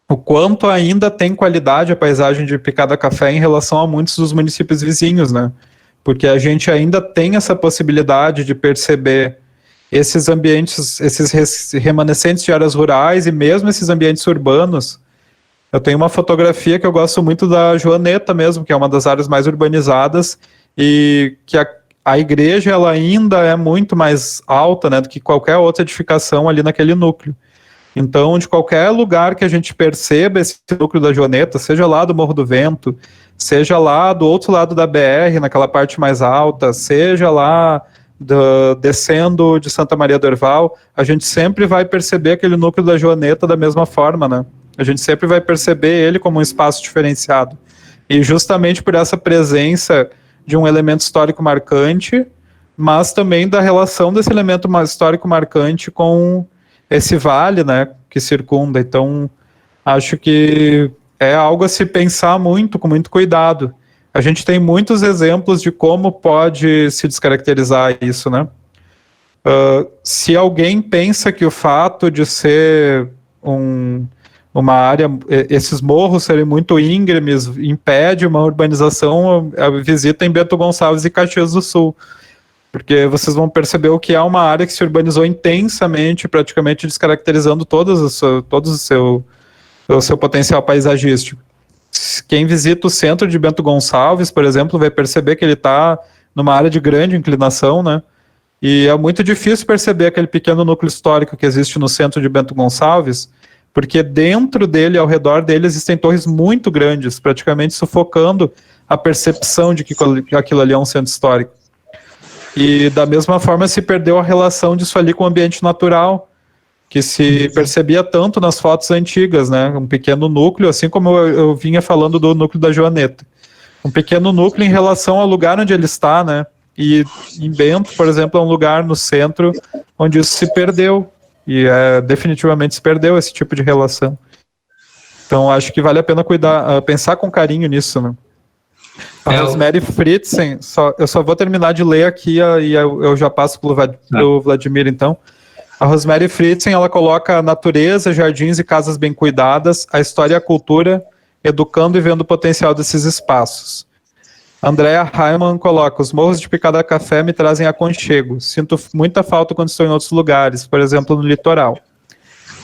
Speaker 4: o quanto ainda tem qualidade a paisagem de Picada Café em relação a muitos dos municípios vizinhos, né? Porque a gente ainda tem essa possibilidade de perceber esses ambientes, esses remanescentes de áreas rurais e mesmo esses ambientes urbanos. Eu tenho uma fotografia que eu gosto muito da Joaneta mesmo, que é uma das áreas mais urbanizadas, e que a igreja ela ainda é muito mais alta, né, do que qualquer outra edificação ali naquele núcleo. Então, de qualquer lugar que a gente perceba esse núcleo da Joaneta, seja lá do Morro do Vento, seja lá do outro lado da BR, naquela parte mais alta, seja lá descendo de Santa Maria do Herval, a gente sempre vai perceber aquele núcleo da Joaneta da mesma forma, né? A gente sempre vai perceber ele como um espaço diferenciado. E justamente por essa presença de um elemento histórico marcante, mas também da relação desse elemento histórico marcante com esse vale, né, que circunda. Então, acho que é algo a se pensar muito, com muito cuidado. A gente tem muitos exemplos de como pode se descaracterizar isso, né? Se alguém pensa que o fato de ser uma área, esses morros serem muito íngremes, impede uma urbanização, a visita em Bento Gonçalves e Caxias do Sul. Porque vocês vão perceber o que é uma área que se urbanizou intensamente, praticamente descaracterizando todo o seu potencial paisagístico. Quem visita o centro de Bento Gonçalves, por exemplo, vai perceber que ele está numa área de grande inclinação, né? E é muito difícil perceber aquele pequeno núcleo histórico que existe no centro de Bento Gonçalves, porque dentro dele, ao redor dele, existem torres muito grandes, praticamente sufocando a percepção de que aquilo ali é um centro histórico. E da mesma forma se perdeu a relação disso ali com o ambiente natural, que se percebia tanto nas fotos antigas, né? Um pequeno núcleo, assim como eu vinha falando do núcleo da Joaneta. Um pequeno núcleo em relação ao lugar onde ele está, né? E em Bento, por exemplo, é um lugar no centro onde isso se perdeu. E definitivamente se perdeu esse tipo de relação. Então, acho que vale a pena pensar com carinho nisso, né? A Rosemary Fritzen, eu só vou terminar de ler aqui e eu já passo para o Vladimir, então. A Rosemary Fritzen, ela coloca natureza, jardins e casas bem cuidadas, a história e a cultura, educando e vendo o potencial desses espaços. Andrea Heimann coloca, os morros de Picada Café me trazem aconchego, sinto muita falta quando estou em outros lugares, por exemplo, no litoral.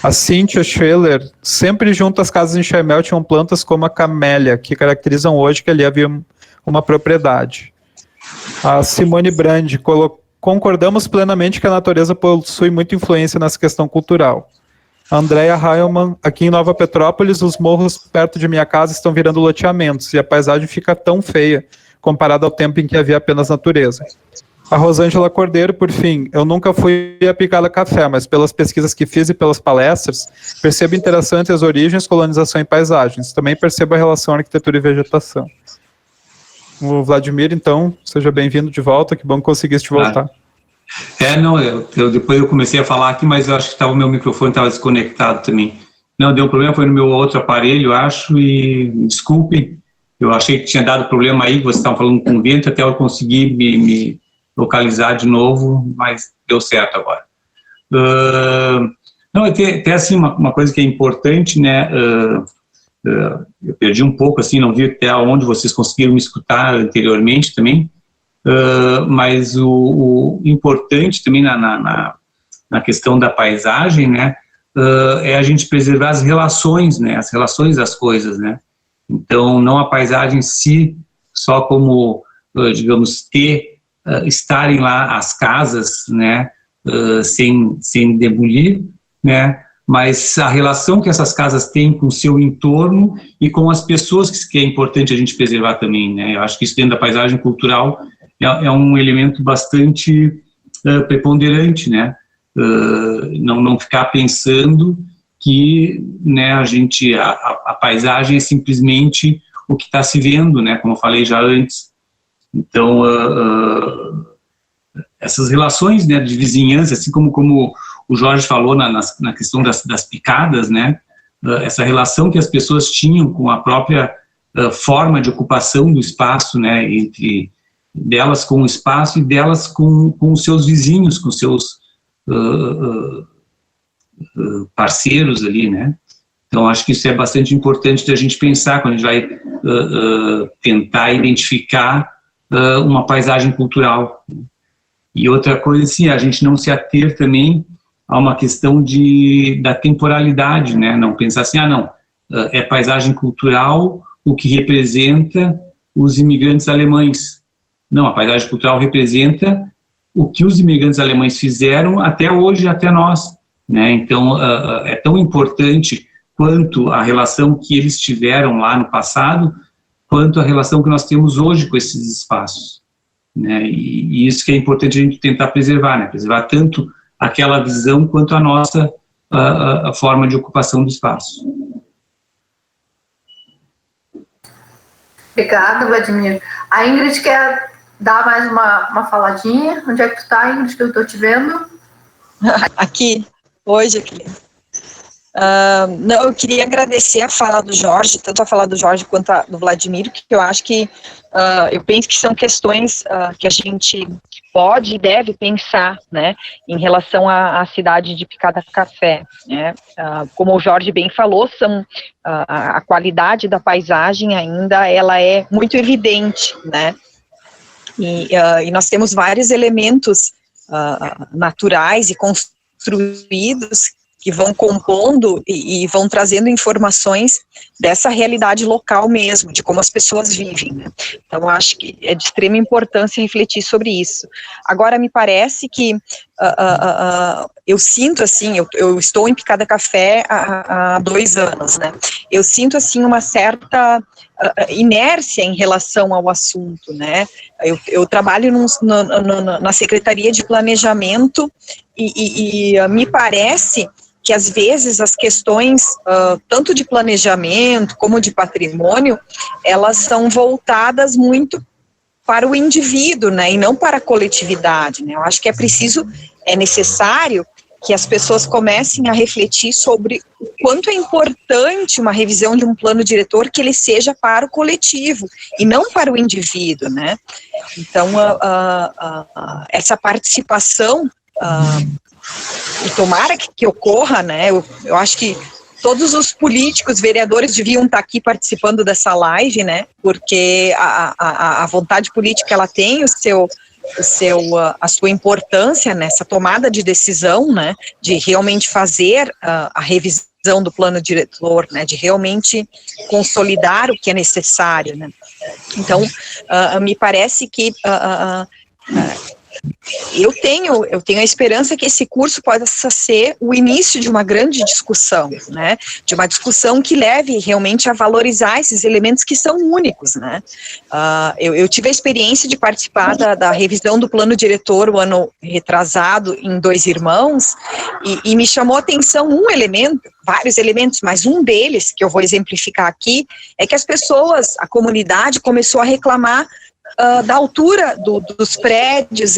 Speaker 4: A Cynthia Schreller, sempre junto às casas em Chaimel tinham plantas como a camélia, que caracterizam hoje que ali havia uma propriedade. A Simone Brandi, concordamos plenamente que a natureza possui muita influência nessa questão cultural. A Andrea Heilmann, aqui em Nova Petrópolis, os morros perto de minha casa estão virando loteamentos e a paisagem fica tão feia comparada ao tempo em que havia apenas natureza. A Rosângela Cordeiro, por fim, eu nunca fui a Picada Café, mas pelas pesquisas que fiz e pelas palestras, percebo interação entre as origens, colonização e paisagens. Também percebo a relação arquitetura e vegetação. O Vladimir, então, seja bem-vindo de volta, que bom que conseguiste voltar.
Speaker 3: Depois eu comecei a falar aqui, mas eu acho que o meu microfone estava desconectado também. Não, deu um problema, foi no meu outro aparelho, acho, e desculpem, eu achei que tinha dado problema aí, que vocês estavam falando com o vento, até eu conseguir me localizar de novo, mas deu certo agora. Até assim, uma coisa que é importante, né, eu perdi um pouco, assim, não vi até onde vocês conseguiram me escutar anteriormente também, mas o importante também na questão da paisagem, né, é a gente preservar as relações, né, as relações das coisas, né, então não a paisagem em si, só como, digamos, estarem lá as casas, né, sem demolir, né, mas a relação que essas casas têm com o seu entorno e com as pessoas que é importante a gente preservar também, né, eu acho que isso dentro da paisagem cultural é um elemento bastante preponderante, né, não ficar pensando que, né, a paisagem é simplesmente o que está se vendo, né, como eu falei já antes. Então, essas relações, né, de vizinhança, assim como o Jorge falou na questão das picadas, né, essa relação que as pessoas tinham com a própria forma de ocupação do espaço, né, entre delas com o espaço e delas com os seus vizinhos, com seus parceiros ali, né. Então, acho que isso é bastante importante da gente pensar quando a gente vai tentar identificar uma paisagem cultural. E outra coisa, assim, a gente não se ater também a uma questão da temporalidade, né? Não pensar assim, não, é paisagem cultural o que representa os imigrantes alemães. Não, a paisagem cultural representa o que os imigrantes alemães fizeram até hoje, até nós, né? Então, é tão importante quanto a relação que eles tiveram lá no passado, quanto a relação que nós temos hoje com esses espaços, né? E isso que é importante a gente tentar preservar, né? Preservar tanto aquela visão quanto a nossa a forma de ocupação do espaço.
Speaker 2: Obrigada, Vladimir. A Ingrid quer dar mais uma faladinha. Onde é que tu tá, Ingrid, que eu tô te vendo?
Speaker 5: Aqui, hoje aqui. Não, eu queria agradecer a fala do Jorge, tanto a fala do Jorge quanto a do Vladimir, que eu acho que, eu penso que são questões que a gente pode e deve pensar, né, em relação à cidade de Picada Café, né. Como o Jorge bem falou, a qualidade da paisagem ainda, ela é muito evidente, né, e nós temos vários elementos naturais e construídos que vão compondo e vão trazendo informações dessa realidade local mesmo, de como as pessoas vivem, né? Então, acho que é de extrema importância refletir sobre isso. Agora, me parece que eu sinto, assim, eu estou em Picada Café há 2 anos, né? Eu sinto, assim, uma certa inércia em relação ao assunto, né? Eu trabalho na Secretaria de Planejamento e me parece que às vezes as questões, tanto de planejamento como de patrimônio, elas são voltadas muito para o indivíduo, né, e não para a coletividade, né. Eu acho que é necessário que as pessoas comecem a refletir sobre o quanto é importante uma revisão de um plano diretor que ele seja para o coletivo e não para o indivíduo, né. Então, essa participação, e tomara que ocorra, né, eu acho que todos os políticos, vereadores deviam estar aqui participando dessa live, né, porque a vontade política, ela tem a sua importância nessa tomada de decisão, né, de realmente fazer a revisão do plano diretor, né, de realmente consolidar o que é necessário, né. Então, me parece que eu tenho a esperança que esse curso possa ser o início de uma grande discussão, né, de uma discussão que leve realmente a valorizar esses elementos que são únicos, né. Eu tive a experiência de participar da revisão do plano diretor o ano retrasado em 2 Irmãos, e me chamou a atenção um elemento, vários elementos, mas um deles, que eu vou exemplificar aqui, é que as pessoas, a comunidade começou a reclamar da altura dos prédios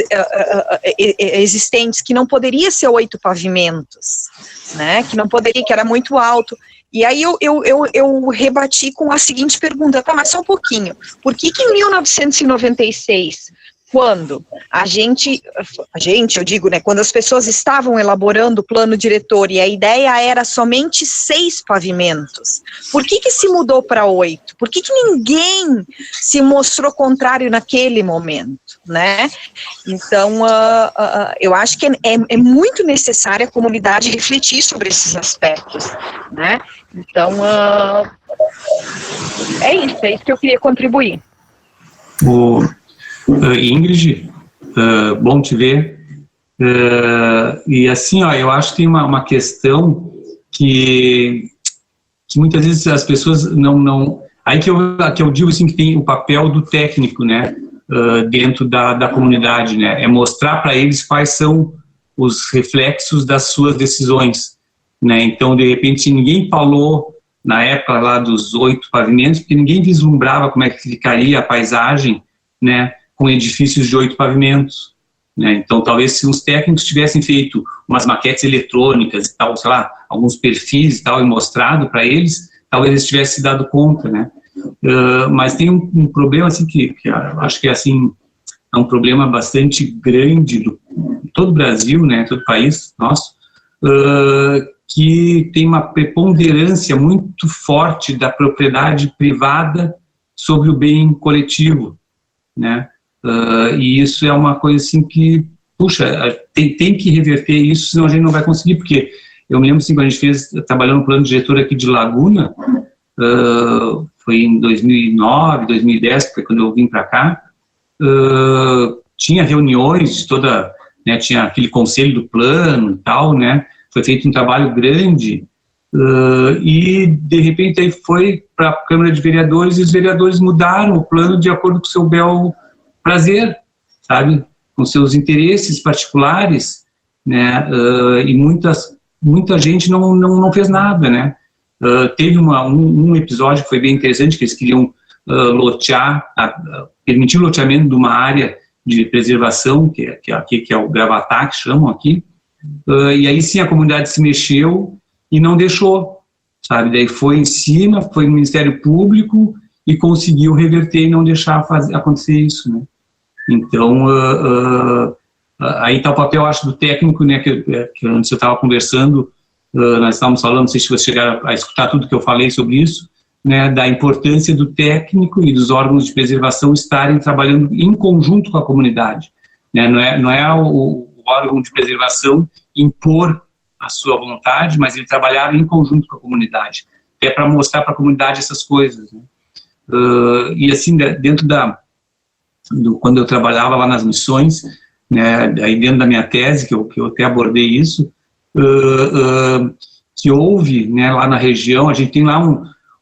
Speaker 5: existentes, que não poderia ser 8 pavimentos, né, que era muito alto. E aí eu rebati com a seguinte pergunta: tá, mas só um pouquinho, por que em 1996, quando eu digo, né, quando as pessoas estavam elaborando o plano diretor e a ideia era somente 6 pavimentos, por que se mudou para 8? Por que ninguém se mostrou contrário naquele momento, né? Então, eu acho que é muito necessário a comunidade refletir sobre esses aspectos, né? Então, é isso que eu queria contribuir.
Speaker 3: Ingrid, bom te ver. E assim, eu acho que tem uma questão que muitas vezes as pessoas não aí que eu digo assim, que tem o papel do técnico, né, dentro da comunidade, né, é mostrar para eles quais são os reflexos das suas decisões, né. Então, de repente, ninguém falou na época lá dos 8 pavimentos, porque ninguém vislumbrava como é que ficaria a paisagem, né, com edifícios de 8 pavimentos, né. Então, talvez se os técnicos tivessem feito umas maquetes eletrônicas e tal, sei lá, alguns perfis e tal, e mostrado para eles, talvez eles tivessem se dado conta, né. Mas tem um problema, assim, que eu acho que, assim, é um problema bastante grande do todo o Brasil, né, todo o país nosso, que tem uma preponderância muito forte da propriedade privada sobre o bem coletivo, né. E isso é uma coisa assim que, puxa, tem que reverter isso, senão a gente não vai conseguir, porque eu me lembro assim, quando a gente trabalhando no plano diretor aqui de Laguna, foi em 2009, 2010, que foi quando eu vim para cá, tinha reuniões de toda, né, tinha aquele conselho do plano e tal, né, foi feito um trabalho grande, e de repente aí foi para a Câmara de Vereadores e os vereadores mudaram o plano de acordo com o seu bel prazer, sabe, com seus interesses particulares, né, e muita gente não fez nada, né. Teve um episódio que foi bem interessante, que eles queriam lotear permitiu o loteamento de uma área de preservação, que é o Gravatá, que chamam aqui, e aí sim a comunidade se mexeu e não deixou, sabe? Daí foi em cima, foi no Ministério Público e conseguiu reverter e não deixar acontecer isso, né? Então, aí está o papel, acho, do técnico, né, que antes eu estava conversando, nós estávamos falando, não sei se você chegaram a escutar tudo que eu falei sobre isso, né, da importância do técnico e dos órgãos de preservação estarem trabalhando em conjunto com a comunidade, né? Não é o órgão de preservação impor a sua vontade, mas ele trabalhar em conjunto com a comunidade, até para mostrar para a comunidade essas coisas, né? E assim, dentro quando eu trabalhava lá nas missões, né, aí dentro da minha tese, que eu até abordei isso, que houve, né, lá na região, a gente tem lá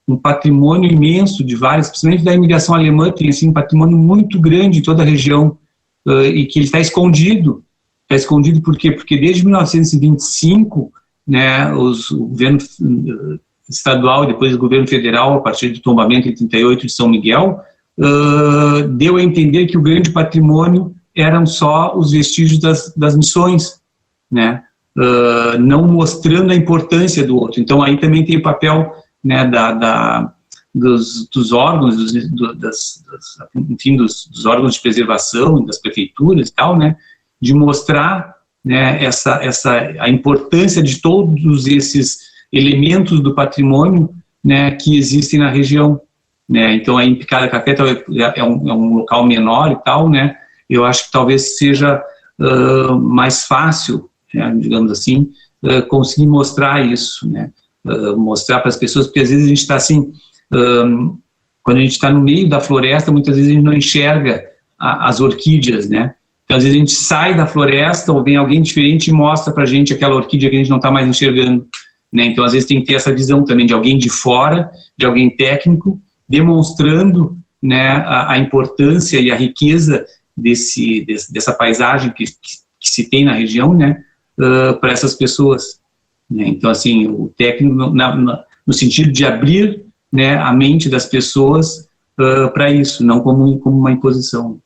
Speaker 3: um patrimônio imenso de várias, principalmente da imigração alemã, tem assim, um patrimônio muito grande em toda a região, e que ele está escondido. Está escondido por quê? Porque desde 1925, né, o governo estadual e depois o governo federal, a partir do tombamento em 38 de São Miguel, deu a entender que o grande patrimônio eram só os vestígios das missões, né, não mostrando a importância do outro. Então aí também tem o papel, né, dos órgãos, enfim, dos órgãos de preservação, das prefeituras e tal, né, de mostrar, né, a importância de todos esses elementos do patrimônio, né, que existem na região, né. Então aí em Picada Café é um local menor e tal, né, eu acho que talvez seja mais fácil, né, digamos assim, conseguir mostrar isso, né, mostrar para as pessoas, porque às vezes a gente está assim, quando a gente está no meio da floresta, muitas vezes a gente não enxerga as orquídeas, né. Então, às vezes a gente sai da floresta ou vem alguém diferente e mostra para a gente aquela orquídea que a gente não está mais enxergando, né? Então, às vezes tem que ter essa visão também de alguém de fora, de alguém técnico, demonstrando, né, a importância e a riqueza dessa paisagem que se tem na região, né, para essas pessoas, né? Então, assim, o técnico no sentido de abrir, né, a mente das pessoas para isso, não como uma imposição.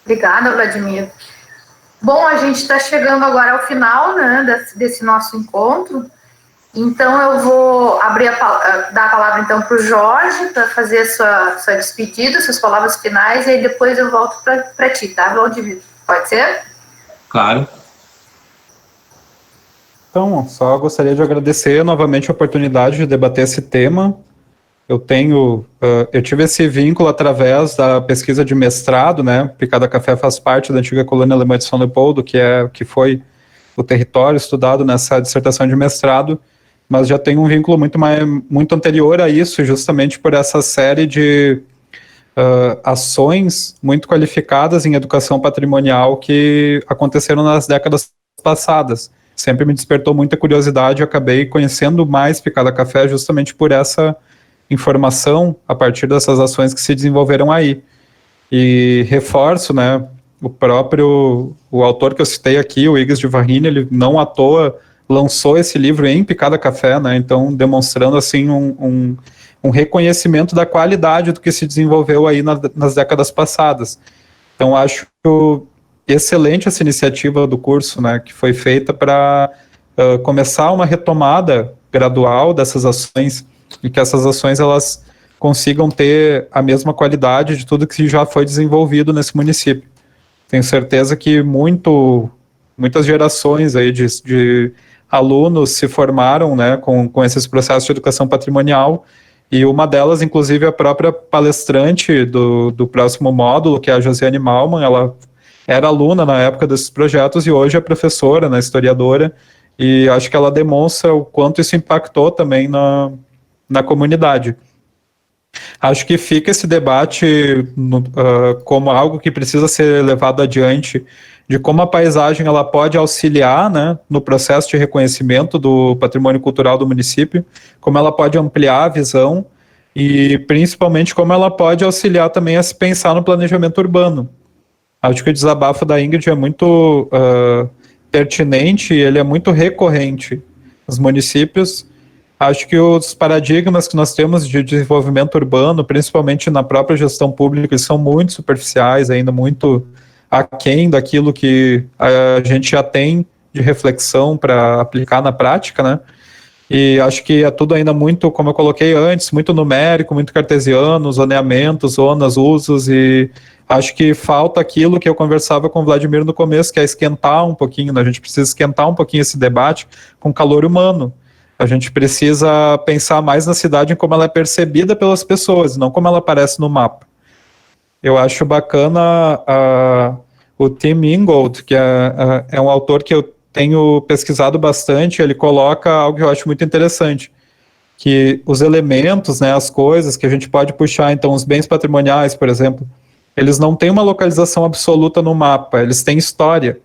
Speaker 2: Obrigada, Vladimir. Bom, a gente está chegando agora ao final, né, desse nosso encontro. Então, eu vou dar a palavra, então, para o Jorge, para fazer a sua despedida, suas palavras finais, e aí depois eu volto para ti, tá, Vladimir? Pode ser?
Speaker 3: Claro.
Speaker 4: Então, só gostaria de agradecer novamente a oportunidade de debater esse tema. Eu tive esse vínculo através da pesquisa de mestrado, né? Picada Café faz parte da antiga colônia alemã de São Leopoldo, que foi o território estudado nessa dissertação de mestrado, mas já tem um vínculo muito anterior a isso, justamente por essa série de ações muito qualificadas em educação patrimonial que aconteceram nas décadas passadas. Sempre me despertou muita curiosidade e acabei conhecendo mais Picada Café justamente por essa informação a partir dessas ações que se desenvolveram aí. E reforço, né, o autor que eu citei aqui, o Iges de Varrini, ele não à toa lançou esse livro em Picada Café, né, então demonstrando assim um reconhecimento da qualidade do que se desenvolveu aí nas décadas passadas. Então acho excelente essa iniciativa do curso, né, que foi feita para começar uma retomada gradual dessas ações, e que essas ações elas consigam ter a mesma qualidade de tudo que já foi desenvolvido nesse município. Tenho certeza que muitas gerações aí de alunos se formaram, né, com esses processos de educação patrimonial, e uma delas, inclusive, a própria palestrante do próximo módulo, que é a Josiane Malman. Ela era aluna na época desses projetos e hoje é professora, né, historiadora, e acho que ela demonstra o quanto isso impactou também na comunidade. Acho que fica esse debate como algo que precisa ser levado adiante, de como a paisagem ela pode auxiliar, né, no processo de reconhecimento do patrimônio cultural do município, como ela pode ampliar a visão e principalmente como ela pode auxiliar também a se pensar no planejamento urbano. Acho que o desabafo da Ingrid é muito pertinente e ele é muito recorrente nos municípios, Acho que os paradigmas que nós temos de desenvolvimento urbano, principalmente na própria gestão pública, eles são muito superficiais, ainda muito aquém daquilo que a gente já tem de reflexão para aplicar na prática, né? E acho que é tudo ainda muito, como eu coloquei antes, muito numérico, muito cartesiano, zoneamentos, zonas, usos, e acho que falta aquilo que eu conversava com o Vladimir no começo, que é esquentar um pouquinho, né? A gente precisa esquentar um pouquinho esse debate com calor humano. A gente precisa pensar mais na cidade em como ela é percebida pelas pessoas, não como ela aparece no mapa. Eu acho bacana o Tim Ingold, que é um autor que eu tenho pesquisado bastante. Ele coloca algo que eu acho muito interessante, que os elementos, né, as coisas que a gente pode puxar, então os bens patrimoniais, por exemplo, eles não têm uma localização absoluta no mapa, eles têm história.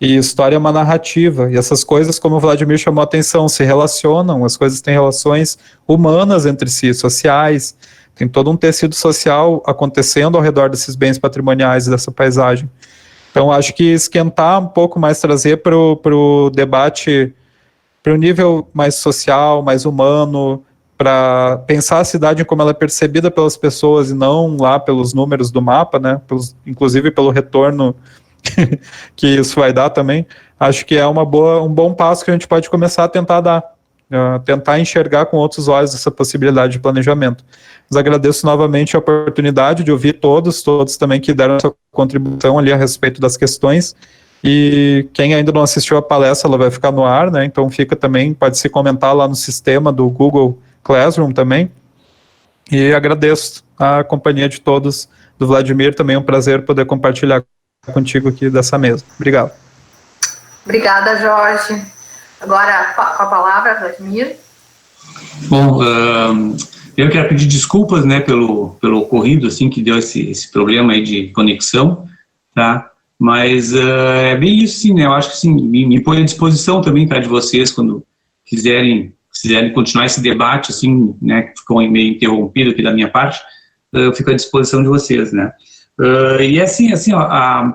Speaker 4: E história é uma narrativa, e essas coisas, como o Vladimir chamou a atenção, se relacionam, as coisas têm relações humanas entre si, sociais, tem todo um tecido social acontecendo ao redor desses bens patrimoniais e dessa paisagem. Então, acho que esquentar um pouco mais, trazer para o debate, para o nível mais social, mais humano, para pensar a cidade em como ela é percebida pelas pessoas e não lá pelos números do mapa, né? Inclusive pelo retorno que isso vai dar também. Acho que é um bom passo que a gente pode começar a tentar dar, tentar enxergar com outros olhos essa possibilidade de planejamento. Mas agradeço novamente a oportunidade de ouvir todos também que deram sua contribuição ali a respeito das questões, e quem ainda não assistiu a palestra, ela vai ficar no ar, né? Então fica também, pode se comentar lá no sistema do Google Classroom também, e agradeço a companhia de todos, do Vladimir, também é um prazer poder compartilhar contigo aqui dessa mesa. Obrigado.
Speaker 2: Obrigada, Jorge. Agora, com a palavra, Vladimir.
Speaker 3: Bom, eu quero pedir desculpas, né, pelo ocorrido, assim, que deu esse problema aí de conexão, tá? Mas é bem isso, sim, né? Eu acho que, sim, me põe à disposição também, tá, de vocês, quando quiserem continuar esse debate, assim, né, que ficou meio interrompido aqui da minha parte, eu fico à disposição de vocês, né? E assim, ó,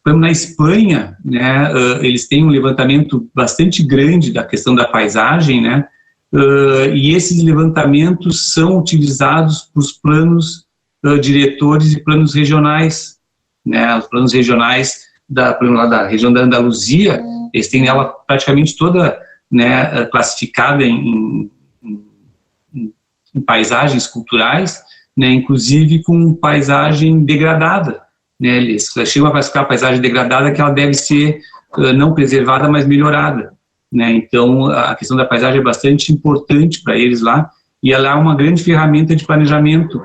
Speaker 3: na Espanha, né, eles têm um levantamento bastante grande da questão da paisagem, né, e esses levantamentos são utilizados para os planos diretores e planos regionais, né, os planos regionais da região da Andaluzia, eles têm ela praticamente toda, né, classificada em paisagens culturais, né, inclusive com paisagem degradada, né, eles chegam a classificar a paisagem degradada que ela deve ser não preservada, mas melhorada, né, então a questão da paisagem é bastante importante para eles lá, e ela é uma grande ferramenta de planejamento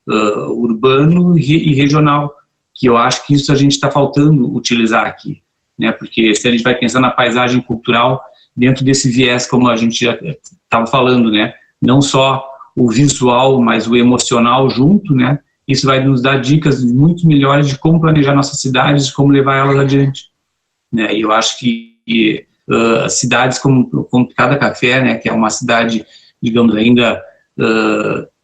Speaker 3: urbano e regional, que eu acho que isso a gente está faltando utilizar aqui, né, porque se a gente vai pensar na paisagem cultural dentro desse viés, como a gente já estava falando, né, não só o visual, mas o emocional junto, né, isso vai nos dar dicas muito melhores de como planejar nossas cidades, de como levar elas adiante, né, e eu acho que cidades como Picada Café, né, que é uma cidade, digamos, ainda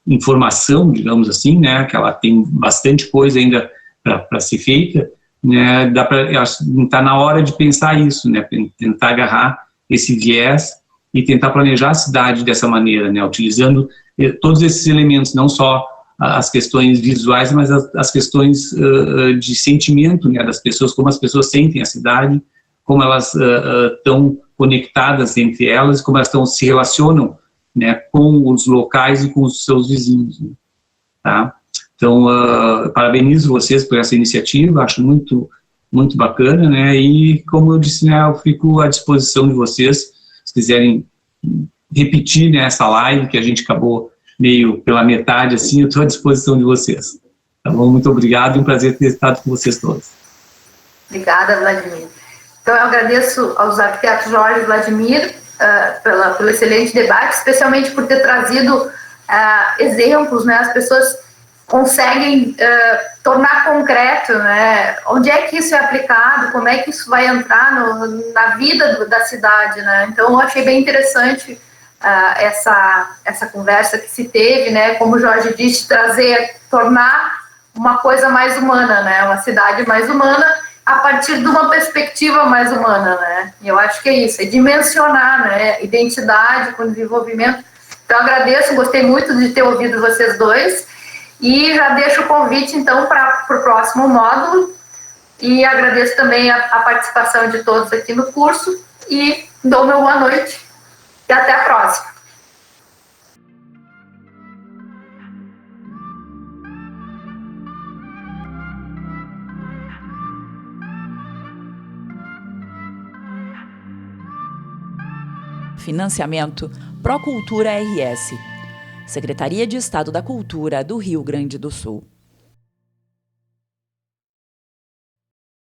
Speaker 3: em formação, digamos assim, né, que ela tem bastante coisa ainda para ser feita, né, tá na hora de pensar isso, né, tentar agarrar esse viés e tentar planejar a cidade dessa maneira, né, utilizando todos esses elementos, não só as questões visuais, mas as questões de sentimento, né, das pessoas, como as pessoas sentem a cidade, como elas estão conectadas entre elas, como elas se relacionam, né, com os locais e com os seus vizinhos, né, tá? Então, parabenizo vocês por essa iniciativa, acho muito, muito bacana, né, e como eu disse, né, eu fico à disposição de vocês, se quiserem repetir, né, essa live que a gente acabou meio pela metade, assim, eu estou à disposição de vocês. Tá bom? Muito obrigado e um prazer ter estado com vocês todos.
Speaker 2: Obrigada, Vladimir. Então, eu agradeço aos arquitetos Jorge e Vladimir pelo excelente debate, especialmente por ter trazido exemplos, né, as pessoas conseguem tornar concreto, né, onde é que isso é aplicado, como é que isso vai entrar na vida da cidade, né, então eu achei bem interessante essa conversa que se teve, né, como o Jorge disse, tornar uma coisa mais humana, né, uma cidade mais humana, a partir de uma perspectiva mais humana, né? Eu acho que é isso, é dimensionar, né? Identidade com desenvolvimento. Então, agradeço, gostei muito de ter ouvido vocês dois e já deixo o convite, então, para o próximo módulo e agradeço também a participação de todos aqui no curso e dou meu boa noite e até a próxima.
Speaker 1: Financiamento Procultura RS, Secretaria de Estado da Cultura do Rio Grande do Sul.